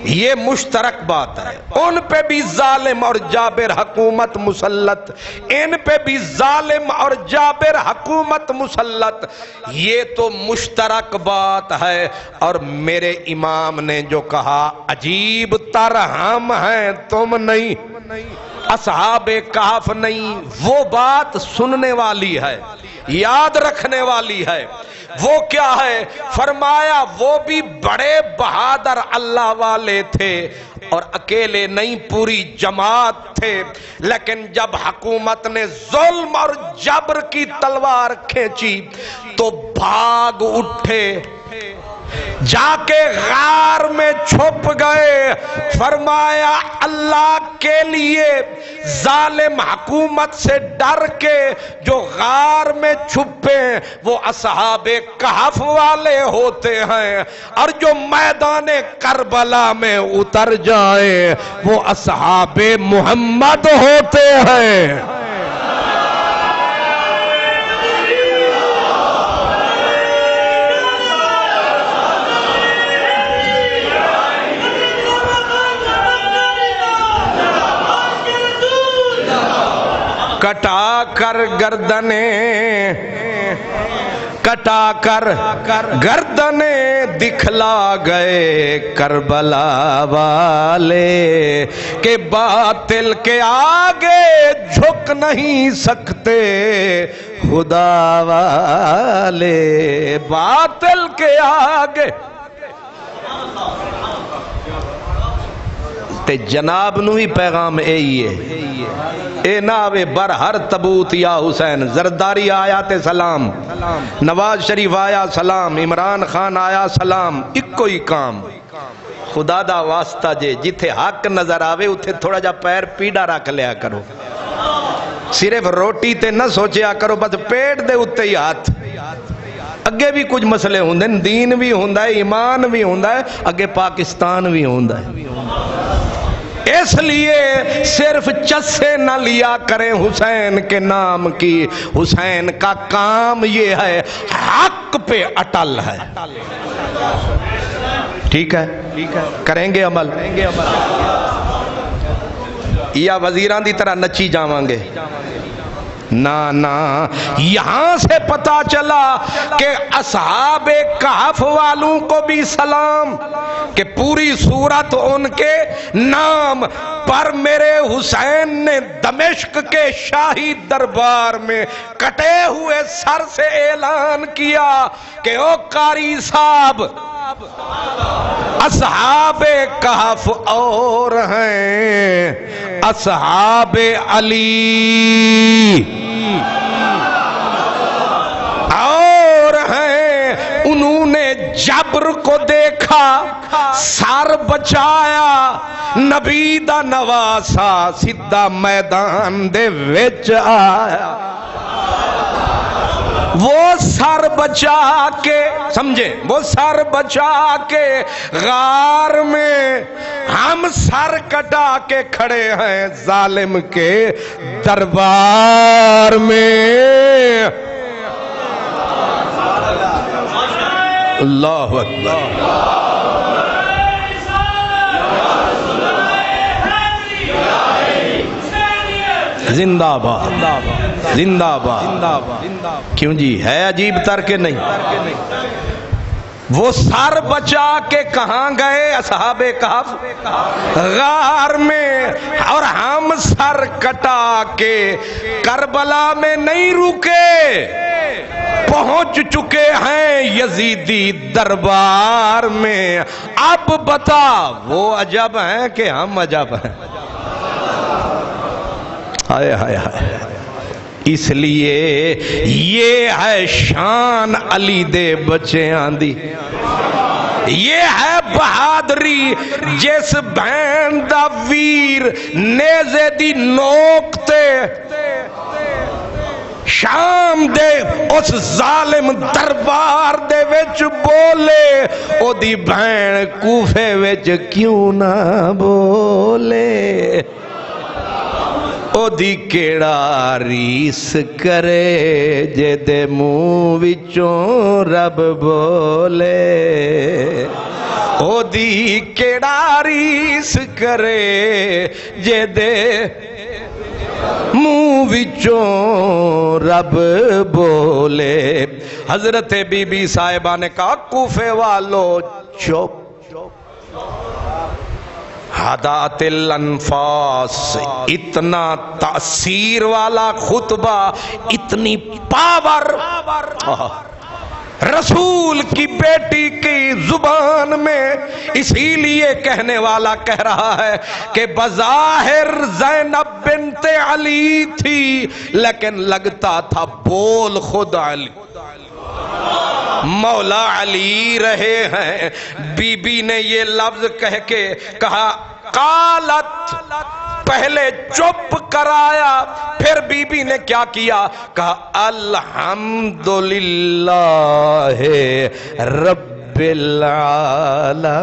S4: یہ مشترک بات ہے. ان پہ بھی ظالم اور جابر حکومت مسلط, ان پہ بھی ظالم اور جابر حکومت مسلط. یہ تو مشترک بات ہے. اور میرے امام نے جو کہا عجیب تر ہم ہیں تم نہیں, اصحاب کہف نہیں, وہ بات سننے والی ہے, یاد رکھنے والی ہے. وہ کیا ہے؟ فرمایا وہ بھی بڑے بہادر اللہ والے تھے اور اکیلے نہیں, پوری جماعت تھے. لیکن جب حکومت نے ظلم اور جبر کی تلوار کھینچی تو بھاگ اٹھے, جا کے غار میں چھپ گئے. فرمایا اللہ کے لیے ظالم حکومت سے ڈر کے جو غار میں چھپے وہ اصحاب کہف والے ہوتے ہیں, اور جو میدان کربلا میں اتر جائے وہ اصحاب محمد ہوتے ہیں. کٹا کر گردنیں, کٹا کر گردنیں دکھلا گئے کربلا والے کہ باطل کے آگے جھک نہیں سکتے خدا والے. باطل کے آگے تے جناب نو ہی پیغام اے اے ناوے بر ہر تبوت یا حسین. زرداری آیا تے سلام, نواز شریف آیا سلام, عمران خان آیا سلام. اکو ہی کام, خدا دا واسطہ جے جتھے حق نظر آوے اتھے تھوڑا جا پیر پیڑا رکھ لیا کرو. صرف روٹی تے نہ سوچیا کرو, بس پیٹ دے اتے ہی ہاتھ. اگے بھی کچھ مسئلے ہوندے, دین بھی ہوندا ہے, ایمان بھی ہوندا ہے, اگے پاکستان بھی ہوندا ہے. اس لیے صرف چسے نہ لیا کریں حسین کے نام کی. حسین کا کام یہ ہے حق پہ اٹل ہے. ٹھیک ہے, کریں گے عمل, یا وزیران دی طرح نچی جاواں گے؟ نا. یہاں سے پتا چلا کہ اصحاب کہف والوں کو بھی سلام, کہ پوری صورت ان کے نام پر. میرے حسین نے دمشق کے شاہی دربار میں کٹے ہوئے سر سے اعلان کیا کہ او قاری صاحب, اصحاب کہف اور ہیں اصحاب علی اور ہیں. انہوں نے جبر کو دیکھا, سر بچایا, نبی دا نواسا سیدھا میدان دے وچ آیا. وہ سر بچا کے, سمجھے, وہ سر بچا کے غار میں ہم سر کٹا کے کھڑے ہیں ظالم کے دربار میں. اللہ اکبر. زندہ باد, زندہ باد. کیوں جی, ہے عجیب تر کے نہیں؟ وہ سر بچا کے کہاں گئے اصحاب کہف؟ غار میں. اور ہم سر کٹا کے کربلا میں نہیں رکے, پہنچ چکے ہیں یزیدی دربار میں. اب بتا وہ عجب ہیں کہ ہم عجب ہیں؟ ہائے ہائے ہائے. اس لیے یہ ہے شان علی دے بچے آندی, یہ ہے بہادری جس بہن دا ویر نیزے دی نوک تے شام دے اس ظالم دربار دے وچ بولے, او دی بہن کوفے وچ کیوں نہ بولے. او دی کیڑا ریس کرے جے دے منہ وچوں رب بولے او دی کیڑا ریس کرے جے دے منہ وچوں رب بولے حضرت بی بی صاحبہ نے کہا کوفے والو چپ حدات الانفاس اتنا تاثیر والا خطبہ اتنی پاور رسول کی بیٹی کی زبان میں اسی لیے کہنے والا کہہ رہا ہے کہ بظاہر زینب بنت علی تھی لیکن لگتا تھا بول خود علی مولا علی رہے ہیں بی بی نے یہ لفظ کہہ کے کہا قالت پہلے چپ کرایا پھر بی بی نے کیا کیا کہا الحمدللہ رب العالمین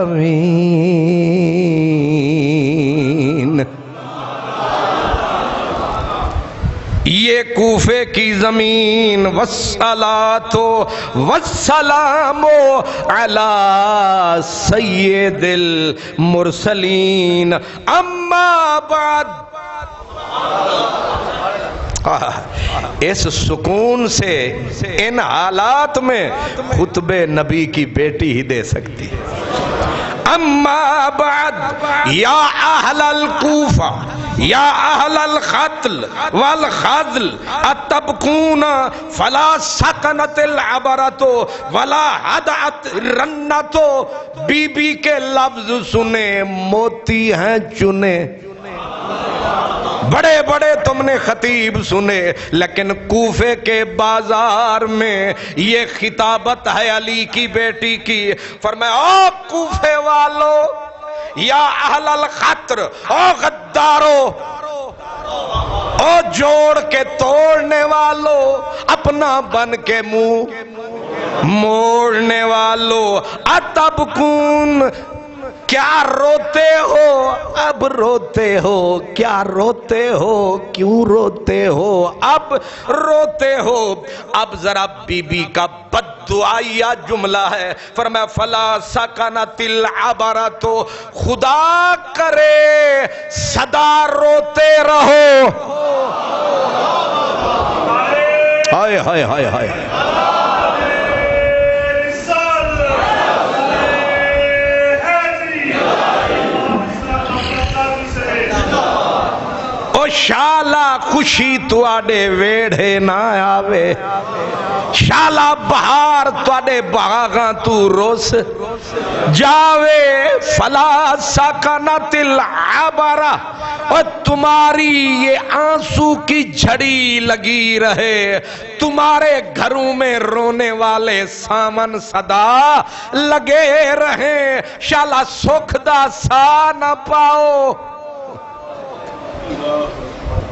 S4: یہ کوفے کی زمین والصلاۃ والسلام علی سید المرسلین اما بعد اس سکون سے ان حالات میں خطبے نبی کی بیٹی ہی دے سکتی ہے اما بعد یا اہل الکوفہ یا اہل القتل والخذل اتبکون فلا سکنت العبرت ولا حدعت رنت بی بی کے لفظ سنے موتی ہیں چنے بڑے بڑے تم نے خطیب سنے لیکن کوفے کے بازار میں یہ خطابت ہے علی کی بیٹی کی فرمایا او کوفے والو یا اہل الخطر او غدارو او جوڑ کے توڑنے والو اپنا بن کے منہ موڑنے والو اتبکون کیا روتے ہو اب روتے ہو کیا روتے ہو کیوں روتے ہو اب روتے ہو اب ذرا بی بی کا بددعائیہ جملہ ہے فرمایا فلا سکنت العبرت خدا کرے صدا روتے رہو ہائے ہائے ہائے ہائے شالا خوشی تواڈے ویڑھے نہ آوے شالا بہار تواڈے باغاں تو روس جاوے فلا سکنت العبرہ اور تمہاری یہ آنسو کی جھڑی لگی رہے تمہارے گھروں میں رونے والے سامن صدا لگے رہیں شالا سکھ دا سا نہ پاؤ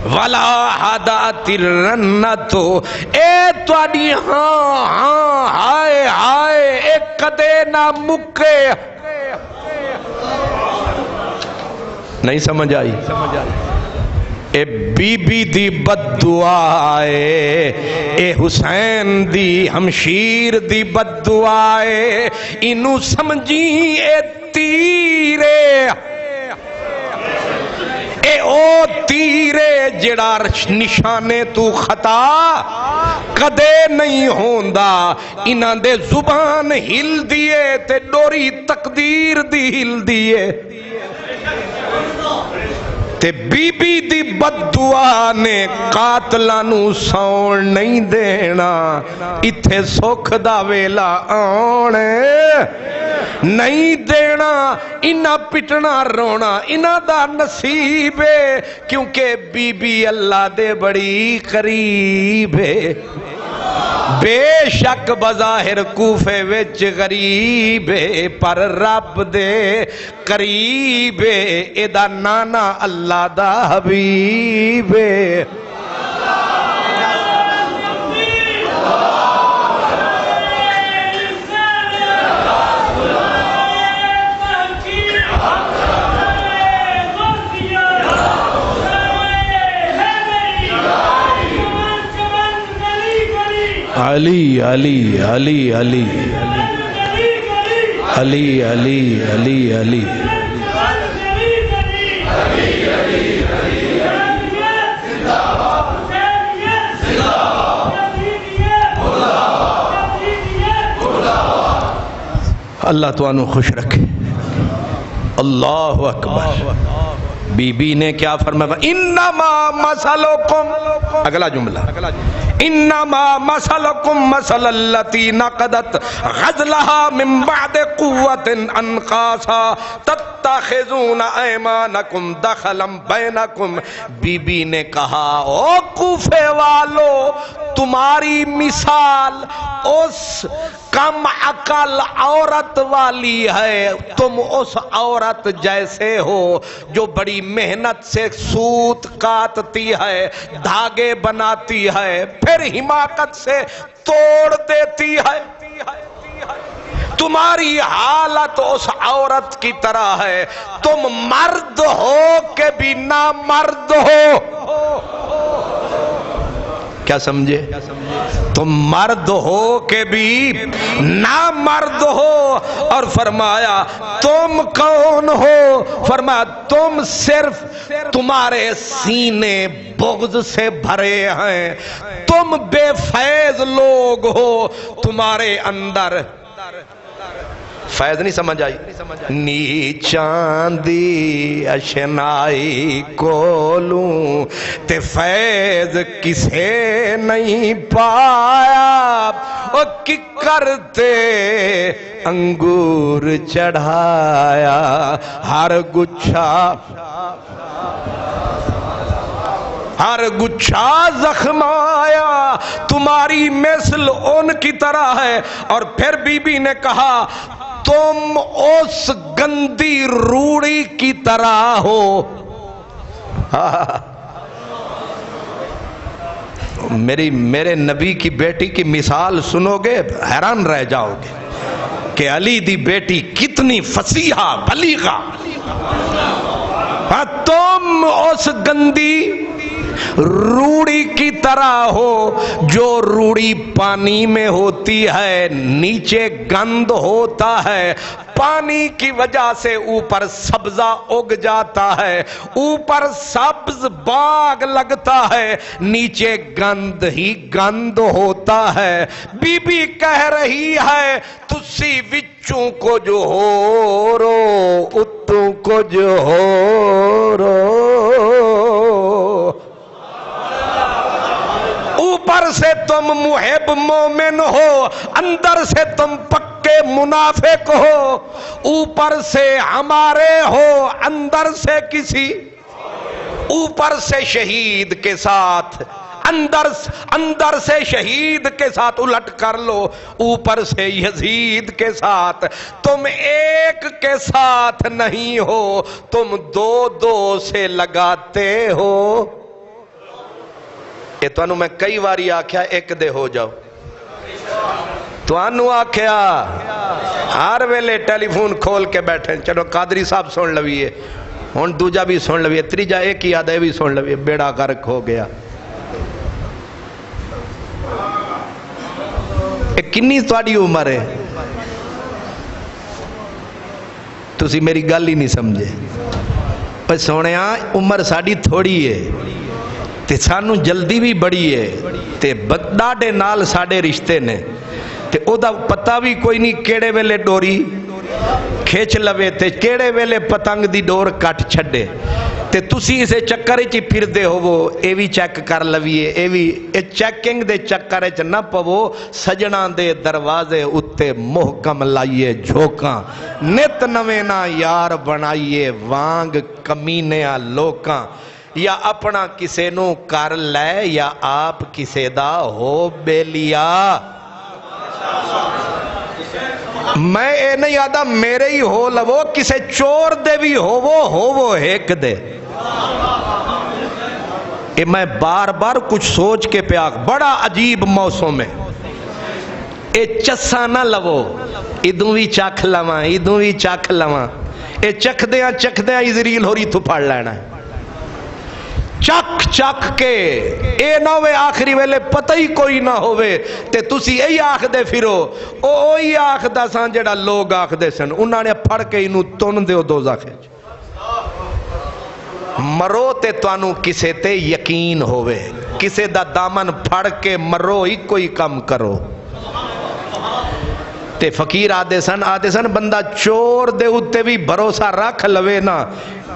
S4: ولا حدات الرنت اے تواڈی ہاں ہاں ہائے ہائے ایک کدے نہ مکے نہیں سمجھ آئی اے بی بی دی بد دعائے اے حسین دی ہمشیر دی بد دعائے انو سمجھی اے تیرے اے او تیرے جڑا نشانے تو خطا کدے نہیں ہوندا انہاں دے زبان ہل دیے تے ڈوری تقدیر دی ہل دیے تے بی بی دی بد دعا نے قاتلانو سون نہیں دینا اتھے سکھ دا ویلا آنے نہیں دینا انہاں پٹنا رونا انہاں دا نصیب ہے کیونکہ بی بی اللہ دے بڑی قریب ہے بے شک بظاہر کوفے وچ غریب ہے پر رب دے قریب ہے اے دا نانا اللہ دا حبیب ہے علی علی علی علی علی علی علی علی اللہ تو خوش رکھے. اللہ اکبر. بی بی نے کیا فرمایا؟ انما مثلکم، اگلا جملہ، انما مثلکم مثل التی نقدت غزلها من بعد قوت انقاسا تتخذون ایمانکم دخلا بینکم. بی بی نے کہا او کوفے والو، تمہاری مثال اس کم عقل عورت والی ہے. تم اس عورت جیسے ہو جو بڑی محنت سے سوت کاٹتی ہے، دھاگے بناتی ہے، پھر حماقت سے توڑ دیتی ہے. تمہاری حالت اس عورت کی طرح ہے. تم مرد ہو کہ بھی نامرد ہو. کیا سمجھے؟ تم مرد ہو کہ بھی نامرد ہو. اور فرمایا تم کون ہو؟ فرمایا تم صرف تمہارے سینے بغض سے بھرے ہیں. تم بے فیض لوگ ہو. تمہارے اندر فیض نہیں سمجھ آئی؟ نیچاں دی اشنائی کولوں تے فیض کسے نہیں پایا. او کی کرتے انگور چڑھایا ہر گچھا زخم آیا. تمہاری مثل ان کی طرح ہے. اور پھر بی بی نے کہا تم اس گندی روڑی کی طرح ہو. میرے نبی کی بیٹی کی مثال سنو گے حیران رہ جاؤ گے کہ علی دی بیٹی کتنی فصیحہ بلیغہ. تم اس گندی روڑی کی طرح ہو جو روڑی پانی میں ہوتی ہے، نیچے گند ہوتا ہے، پانی کی وجہ سے اوپر سبزہ اگ جاتا ہے، اوپر سبز باغ لگتا ہے، نیچے گند ہی گند ہوتا ہے. بی بی کہہ رہی ہے تسی وچوں کو جو ہو رو اتوں کو جو ہو رو. اوپر سے تم محب مومن ہو، اندر سے تم پکے منافق ہو. اوپر سے ہمارے ہو، اندر سے کسی، اوپر سے شہید کے ساتھ، اندر سے شہید کے ساتھ الٹ کر لو، اوپر سے یزید کے ساتھ. تم ایک کے ساتھ نہیں ہو، تم دو سے لگاتے ہو. یہ تو میں کئی باری آکھیا ایک دے ہو جاؤ. تو آکھیا ہر ویلے ٹیلی فون کھول کے بیٹھے. چلو قادری صاحب سن لویے، ہن دوجا بھی سن لویے، تریجا ایک ہی یاد ہے بھی سن لویے. بیڑا غرق ہو گیا. کنی تھوڑی عمر ہے؟ تسی میری گل ہی نہیں سمجھے. پر سونیا عمر ساڑی تھوڑی ہے تے سانو جلدی بھی بڑی ہے تے ڈاڈے نال ساڑے رشتے نے تے او دا پتہ بھی کوئی نہیں کیڑے ویلے ڈوری کھیچ لوے تے کیڑے ویلے پتنگ دی ڈور کٹ چھڑے. تے تسی اسے چکر چی پھر دے ہو وہ اے بھی چیک کر لویے اے بھی اے چیکنگ دے چکر چ نہ پو. سجنا دے دروازے اتے محکم لائیے جھوکاں، نت نوینا یار بنائیے وانگ کمینیاں لوکاں. یا اپنا کسے نو کر لے یا آپ کسے دا ہو بے لیا. میں اے نہیں آدھا میرے ہی ہو لو، کسے چور دے بھی ہو وہ ایک دے. اے میں بار بار کچھ سوچ کے پیا، بڑا عجیب موسم ہے. اے چسا نہ لو، ادوں بھی چکھ لواں ادوں بھی چکھ لواں. اے چکھ دیاں ازریل ہو رہی تو پڑھ لینا ہے. ਚੱਕ ਚੱਕ ਕੇ ਇਹ ਨਾ ਹੋਵੇ ਆਖਰੀ ਵੇਲੇ ਪਤਾ ਹੀ ਕੋਈ ਨਾ ਹੋਵੇ ਤੇ ਤੁਸੀਂ ਇਹੀ ਆਖਦੇ ਫਿਰੋ ਉਹੀ ਆਖਦਾ ਸਾਂ ਜਿਹੜਾ ਲੋਕ ਆਖਦੇ ਸਨ ਉਹਨਾਂ ਨੇ ਫੜ ਕੇ ਇਹਨੂੰ ਤੁੰਨ ਦਿਓ ਦੋਜ਼ਖ ਵਿੱਚ ਮਰੋ ਤੇ ਤੁਹਾਨੂੰ ਕਿਸੇ ਤੇ ਯਕੀਨ ਹੋਵੇ ਕਿਸੇ ਦਾ ਦਾਮਨ ਫੜ ਕੇ ਮਰੋ ਹੀ ਕੋਈ ਕੰਮ ਕਰੋ ਤੇ ਫਕੀਰ ਆਦੇ ਸਨ ਬੰਦਾ ਚੋਰ ਦੇ ਉੱਤੇ ਵੀ ਭਰੋਸਾ ਰੱਖ ਲਵੇ ਨਾ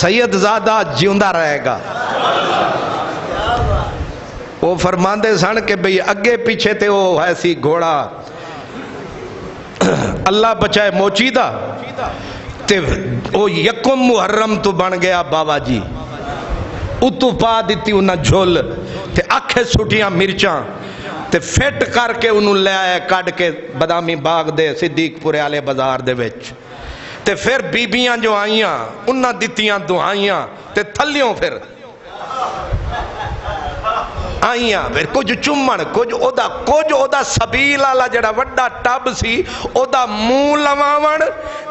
S4: سید زادہ جیوندا رہے گا۔ وہ فرماندے سن کہ بھئی اگے پیچھے تے وہ ایسی گھوڑا اللہ بچائے موچی دا تے وہ یکم محرم تو بن گیا بابا جی، اتو پا دیتی انہاں جھول تے آنکھیں سٹیاں مرچاں تے فٹ کر کے انہوں لے آئے کڈ کے بادامی باغ دے صدیق پورے آلے بازار دے وچ تے پھر بیبیاں جو آئیاں انہاں دتیاں دعائیاں تے تھلیوں پھر آئیاں پھر کچھ چمن کچھ او دا سبیل آلا جڑا وڈا ٹب سی او دا منہ لواون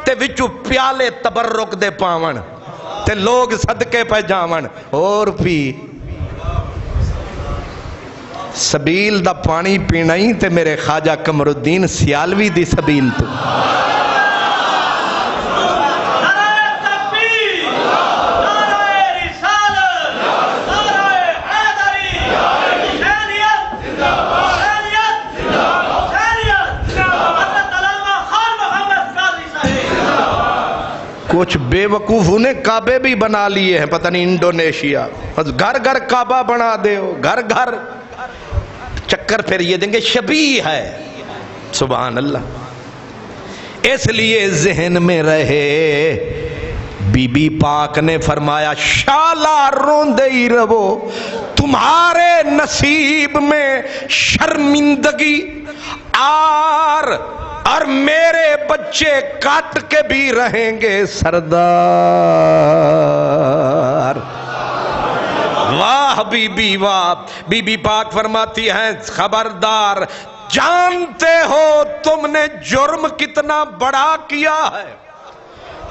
S4: تے وچو پیالے تبرک دے پاون تے لوگ صدقے پہ جاون اور پی سبیل دا پانی پینا ہی تے میرے خواجہ قمر الدین سیالوی دی سبیل تو کچھ بے وقوفوں نے کعبے بھی بنا لیے ہیں، پتہ نہیں انڈونیشیا گھر گھر کعبہ بنا دے ہو، گھر گھر چکر پھر یہ دیں گے شبیہ ہے۔ سبحان اللہ۔ اس لیے ذہن میں رہے بی بی پاک نے فرمایا شالا روندے ہی رہو، تمہارے نصیب میں شرمندگی اور میرے بچے کاٹ کے بھی رہیں گے سردار۔ واہ بی بی واہ، بی بی پاک فرماتی ہیں خبردار، جانتے ہو تم نے جرم کتنا بڑا کیا ہے،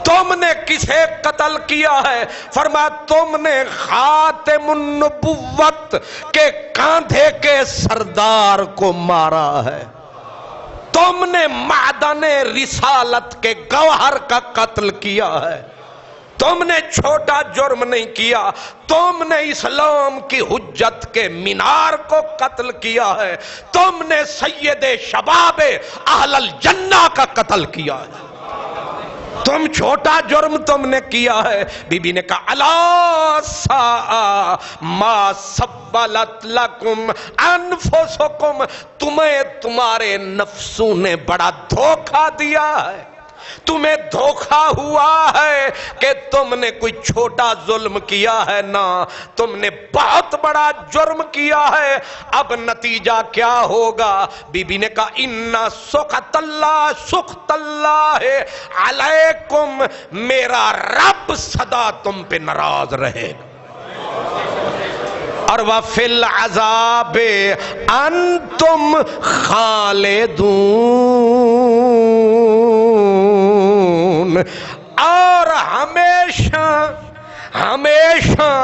S4: تم نے کسے قتل کیا ہے؟ فرمایا تم نے خاتم النبوت کے کاندھے کے سردار کو مارا ہے، تم نے معدن رسالت کے گوہر کا قتل کیا ہے، تم نے چھوٹا جرم نہیں کیا، تم نے اسلام کی حجت کے مینار کو قتل کیا ہے، تم نے سید شباب اہل الجنہ کا قتل کیا ہے، تم چھوٹا جرم تم نے کیا ہے۔ بی بی نے کہا الا ساء ما سبلت لکم انفسکم، تمہیں تمہارے نفسوں نے بڑا دھوکہ دیا ہے، تمہیں دھوکہ ہوا ہے کہ تم نے کوئی چھوٹا ظلم کیا ہے، نہ تم نے بہت بڑا جرم کیا ہے۔ اب نتیجہ کیا ہوگا؟ بی بی نے کہا اِنَّ سُخْطَ اللَّهِ عَلَيْكُمْ، میرا رب سدا تم پہ ناراض رہے اور وَفِي الْعَذَابِ أَنْتُمْ خَالِدُونَ، اور ہمیشہ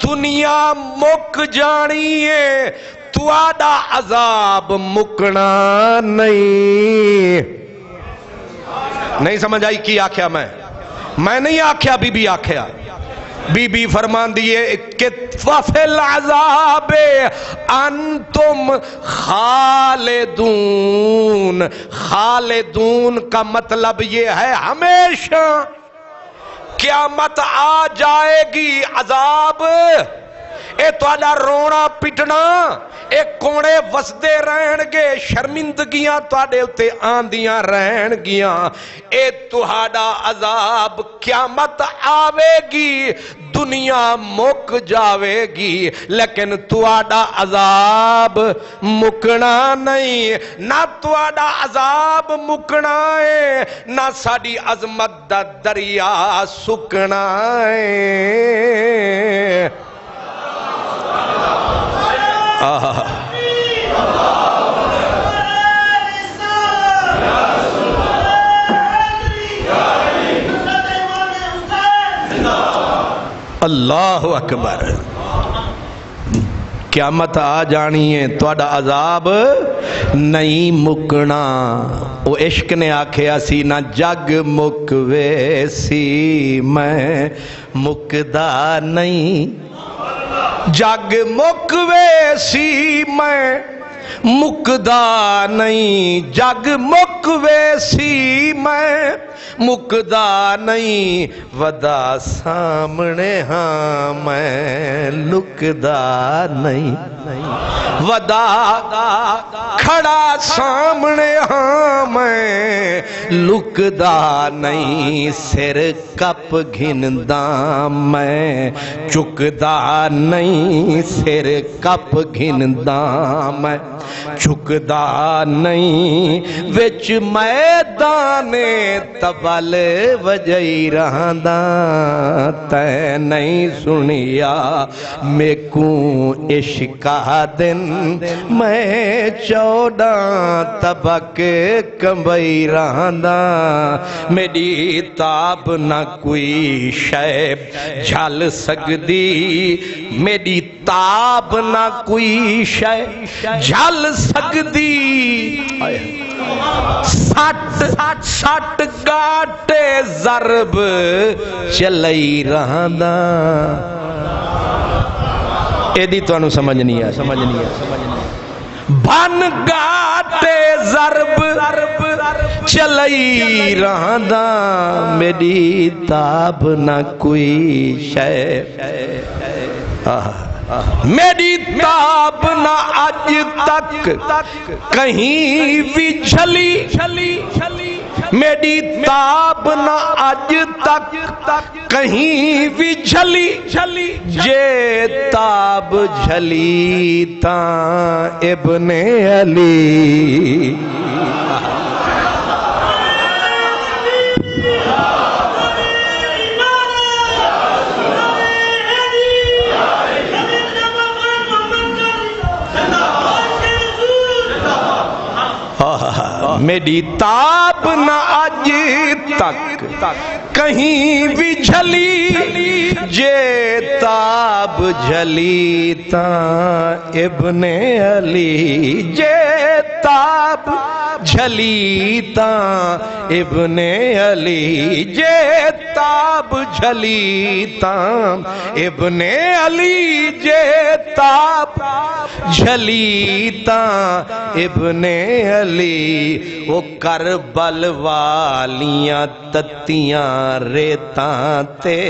S4: دنیا مک جانی ہے، تواڈا عذاب مکنا نہیں سمجھ آئی کی آکھیا میں نہیں آکھیا، بی بی آکھیا، بی بی فرمان دیئے کہ وَفِي الْعَذَابِ أَنْتُمْ خَالِدُونَ، خالدون کا مطلب یہ ہے ہمیشہ، قیامت آ جائے گی عذاب اے تواڈا رونا پٹنا اے کونے وسدے رہن گے، شرمندگیاں تواڈے اتے آندیاں رہن گیاں، اے تہاڈا عذاب قیامت آوے گی، دنیا مک جاوے گی، لیکن تواڈا عذاب مکنا نہیں، نہ تواڈا عذاب مکنا ہے، نہ ساڈی عظمت دا دریا سکنا ہے۔ اللہ اکبر، قیامت آ جانی ہے، تواڈا عذاب نہیں مکنا۔ وہ عشق نے آکھیا سی نہ جگ مکوے سی میں مکدا نہیں، جگ مکوے سی میں مکدا نہیں، جگ مک ਮੁੱਕ ਵੇਸੀ ਮੈਂ ਮੁੱਕਦਾ ਨਹੀਂ ਵਦਾ ਸਾਹਮਣੇ ਹਾਂ ਮੈਂ ਲੁਕਦਾ ਨਹੀਂ ਵਦਾ ਖੜਾ ਸਾਹਮਣੇ ਹਾਂ ਮੈਂ ਲੁਕਦਾ ਨਹੀਂ ਸਿਰ ਕੱਪ ਘਿੰਦਾ ਮੈਂ ਝੁਕਦਾ ਨਹੀਂ ਸਿਰ ਕੱਪ ਘਿੰਦਾ ਮੈਂ ਝੁਕਦਾ ਨਹੀਂ ਵਿੱਚ ਮੈਦਾਨੇ ਤਬਲ ਵਜਈ ਰਹਾਂਦਾ ਤੈ ਨਹੀਂ ਸੁਣਿਆ ਮੇਕੂ ਇਸ਼ਕਾ ਦਿਨ ਮੈਂ 14 ਤਬਕ ਕੰਬਈ ਰਹਾਂਦਾ ਮੇਰੀ ਤਾਬ ਨਾ ਕੋਈ ਸ਼ੈ ਝਲ ਸਕਦੀ ਮੇਰੀ ਤਾਬ ਨਾ ਕੋਈ ਸ਼ੈ ਝਲ ਸਕਦੀ ਸੱਟ ਗਾਟੇ ਜ਼ਰਬ ਚਲਈ ਰਹਾਂਦਾ ਇਹਦੀ ਤੁਹਾਨੂੰ ਸਮਝ ਨਹੀਂ ਆ ਬਨ ਗਾਟੇ ਜ਼ਰਬ ਚਲਈ ਰਹਾਂਦਾ ਮੇਰੀ ਤਾਬ ਨਾ ਕੋਈ ਸ਼ੈ میری تاب نہ آج تک کہیں بھی جھلی میری تاب نہ آج تک کہیں بھی جھلی جے تاب جھلی تاں ابن علی میری تاب نہ آج تک کہیں بھی جھلی جے تاب جھلی تاں ابن علی جے تاب جھلی تاں ابن علی جے تاب جھلی تاں ابن علی جے تاب جھلی تاں ابن علی وہ کربل والیاں تتیاں ریتاں تے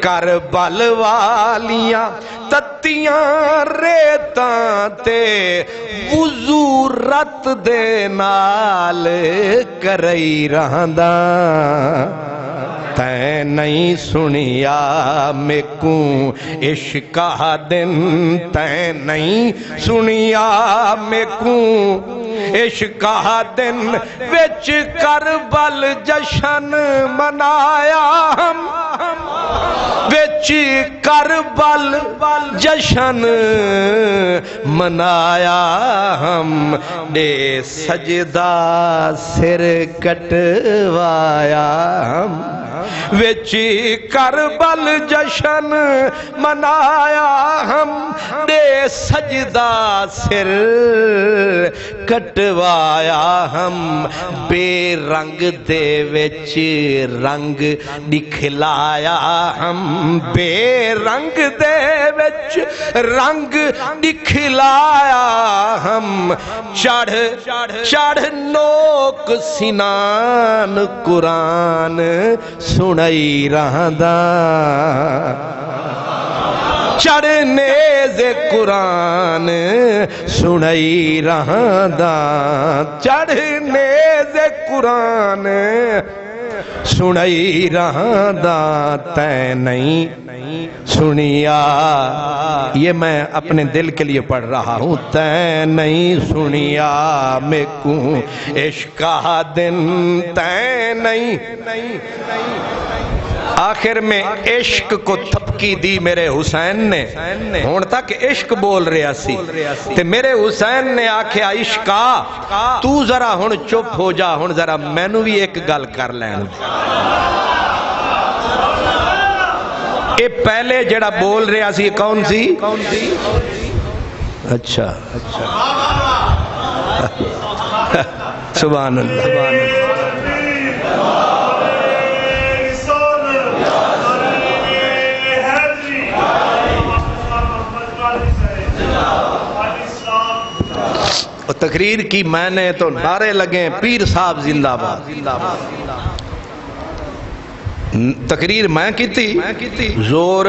S4: کربل والیاں تتیاں ریتاں تے وضو رت دے نال کرئی رہندا تے نہیں سنیا میکوں عشقہ دن تے نہیں سنیا میکوں عشقہ دن وچ کربل جشن منایا ہم وچ کربل جشن منایا ہم دے سجدہ سر کٹوایا ہم وچ کربل جشن منایا ہم دے سجدہ سر کٹوایا ہم بے رنگ دے وچ رنگ دکھلایا ہم بے رنگ دے وچ رنگ دکھلایا ہم چڑھ نوک سنان قرآن سنائی رہندا چڑھنے سے قرآن سنائی رہندا چڑھنے سے قرآن سنائی رہندا تے نہیں سنیا یہ میں اپنے دل کے لیے پڑھ رہا ہوں تے نہیں سنیا میکوں عشقہ دن تے نہیں آخر میں عشق کو تھپکی دی میرے حسین نے ہون تک عشق بول رہا سی تے میرے حسین نے آکھیا عشقا تو ذرا ہن چپ ہو جا ہن ذرا مینوں بھی ایک گل کر لین اے پہلے جڑا بول رہا سی کون سی اچھا سبحان اللہ اور تقریر کی میں نے تو نعرے لگے پیر صاحب زندہ باد. تقریر میں کیتی زور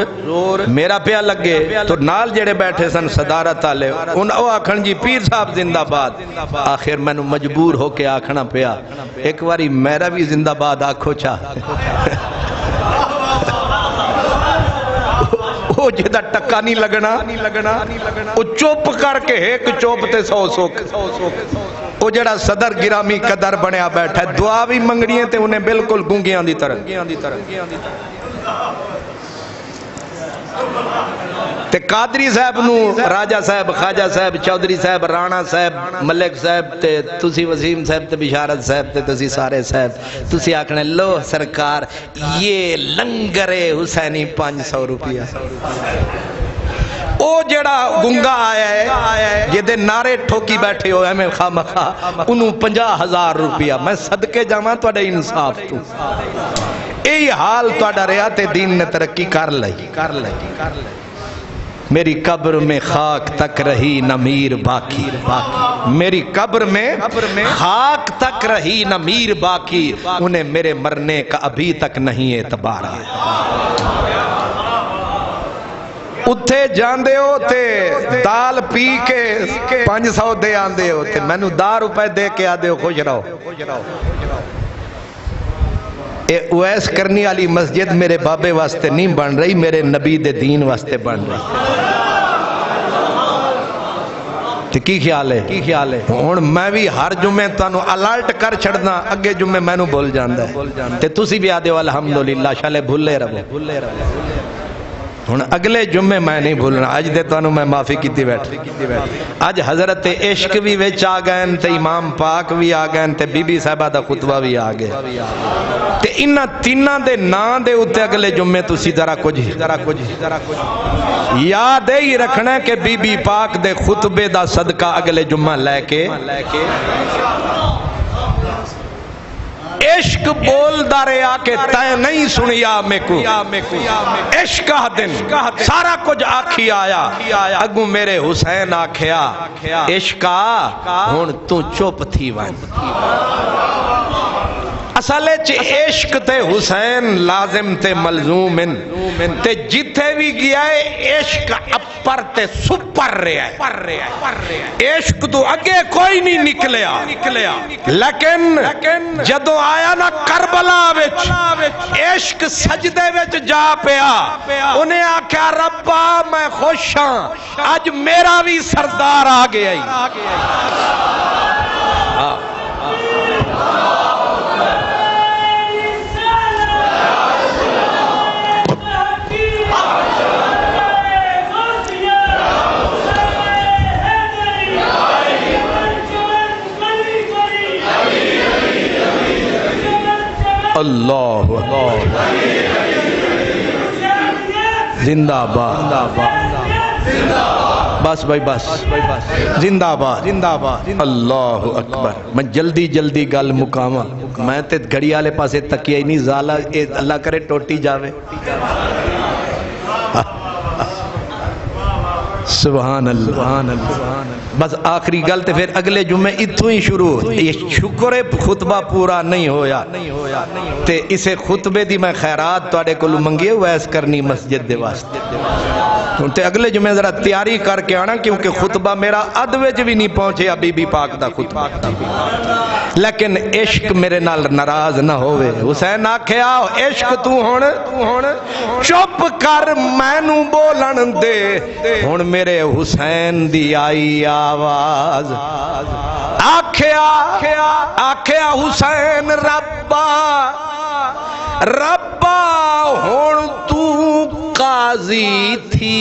S4: میرا پیا لگے تو نال جڑے بیٹھے سن صدارت والے او آکھن جی پیر صاحب زندہ باد. آخر میں مجبور ہو کے آکھنا پیا ایک واری میرا بھی زندہ باد آکھو چا. وہ جہاں ٹکا نہیں لگنا وہ چوپ کر کے ایک چوپ تے 100 سوک. وہ جڑا صدر گرامی قدر بنیا بیٹھا ہے دعا بھی منگنی ہے تے انہیں بالکل گونگیاں دی طرح. تے قادری صاحب نو راجہ صاحب خواجہ صاحب چودھری صاحب رانا صاحب ملک صاحب تے تسی وسیم صاحب تے بشارت صاحب تے تسی سارے صاحب تسی آکھنے لو سرکار یہ لنگر حسینی 500 روپیہ. او جڑا گنگا آیا ہے جدے نعرے ٹھوکی بیٹھے ہو میں خامخا انہوں 50,000 روپیہ. میں صدقے جاواں تواڈے انصاف تو اے حال تواڈا رہا تے دین نے ترقی کر لئی. میری قبر میں خاک تک رہی نہ میر باقی. میری قبر میں خاک تک رہی نہ میر باقی. انہیں میرے مرنے کا ابھی تک نہیں اعتبار آیا. اتھے جاندے ہو تے دال پی کے 500 دے آندے ہو تے میں نو 10 روپے دے کے آدے ہو خوش رہو. اے اویس کرنی والی مسجد میرے بابے واسطے نہیں بن رہی میرے نبی دے دین واسطے بن رہی. کی خیال ہے ہن میں بھی ہر جمعے تانوں الرٹ کر چھڑنا اگے جمعے میں نو بھول جاندا ہے تے تسی بھی آدے الحمدللہ شالے بھولے رہو. ہن اگلے جمعے میں نہیں بھولنا. اج دے تانوں میں معافی کیتی بیٹھ. اج حضرت عشق بھی وچ آ گئے تے امام پاک بھی آ گئے تے بی بی صاحبہ دا خطبہ بھی آ گیا تے انہاں تیناں دے نام دے اوتے اگلے جمعے تسی ذرا کچھ یاد ہی رکھنا کہ بی بی پاک دے خطبے دا صدقہ اگلے جمعہ لے کے عشق بول دارے آکے تے نہیں سنیا میں کو عشق دن سارا کچھ آکھی آیا اگو میرے حسین آکھیا عشقا ہون تو چوپ تھی وان. اصلے چ عشق تے حسین لازم تے ملزوم تے جتھے بھی گیا ہے عشق اپر تے سپر رہا ہے. عشق تو اگے کوئی نہیں نکلیا لیکن جدو آیا نا کربلا وچ عشق سجدے وچ جا پیا انہیں آکھیا ربا میں خوش ہاں اج میرا بھی سردار آ گیا ہی. اللہ زندہ باد. بس بھائی بس زندہ باد. اللہ اکبر. میں جلدی گل مکاواں میں تے گھڑی والے پاسے تکیا ہی نہیں زالا اللہ کرے ٹوٹی جاوے. سبحان اللہ. بس آخری گل تے پھر اگلے جمعے اتھوں ہی شروع. یہ شکر خطبہ پورا نہیں ہویا تے اسے خطبے دی میں خیرات تواڈے کولوں منگی ویس کرنی مسجد دے واسطے تے اگلے جمعے ذرا تیاری کر کے آنا کیونکہ خطبہ میرا اد وچ بھی نہیں پہنچے بی بی پاک دا خطبہ. لیکن عشق میرے نال ناراض نہ ہوئے. حسین آکھیا عشق تو ہن چپ کر مینوں بولن دے. ہن میرے حسین دی آئی آواز آکھیا حسین ربا ہن تو قاضی تھی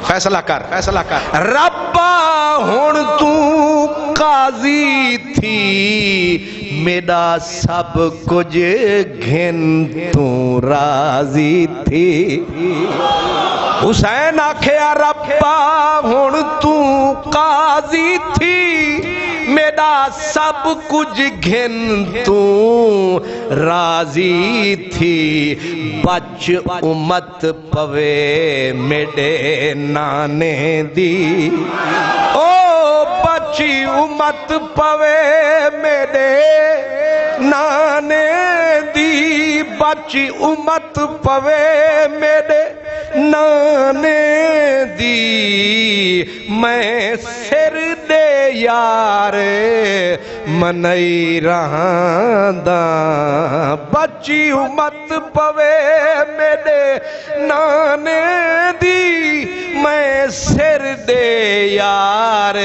S4: فیصلہ کر ربا ہن تو قاضی تھی میرا سب کچھ گھن تو راضی تھی. حسین آکھیا ربا ہن تو قاضی تھی میرا سب کچھ گھن تو راضی تھی. بچ امت پوے میرے نانے دی او بچی امت پوے میرے نانے دی بچی امت پوے میرے نانے دی میں سر دے یار منائی رہاں دا بچی امت پوے میرے نانے دی میں سر دے یار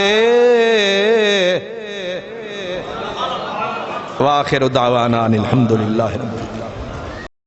S4: وآخر دعوانا الحمدللہ رب العالمین.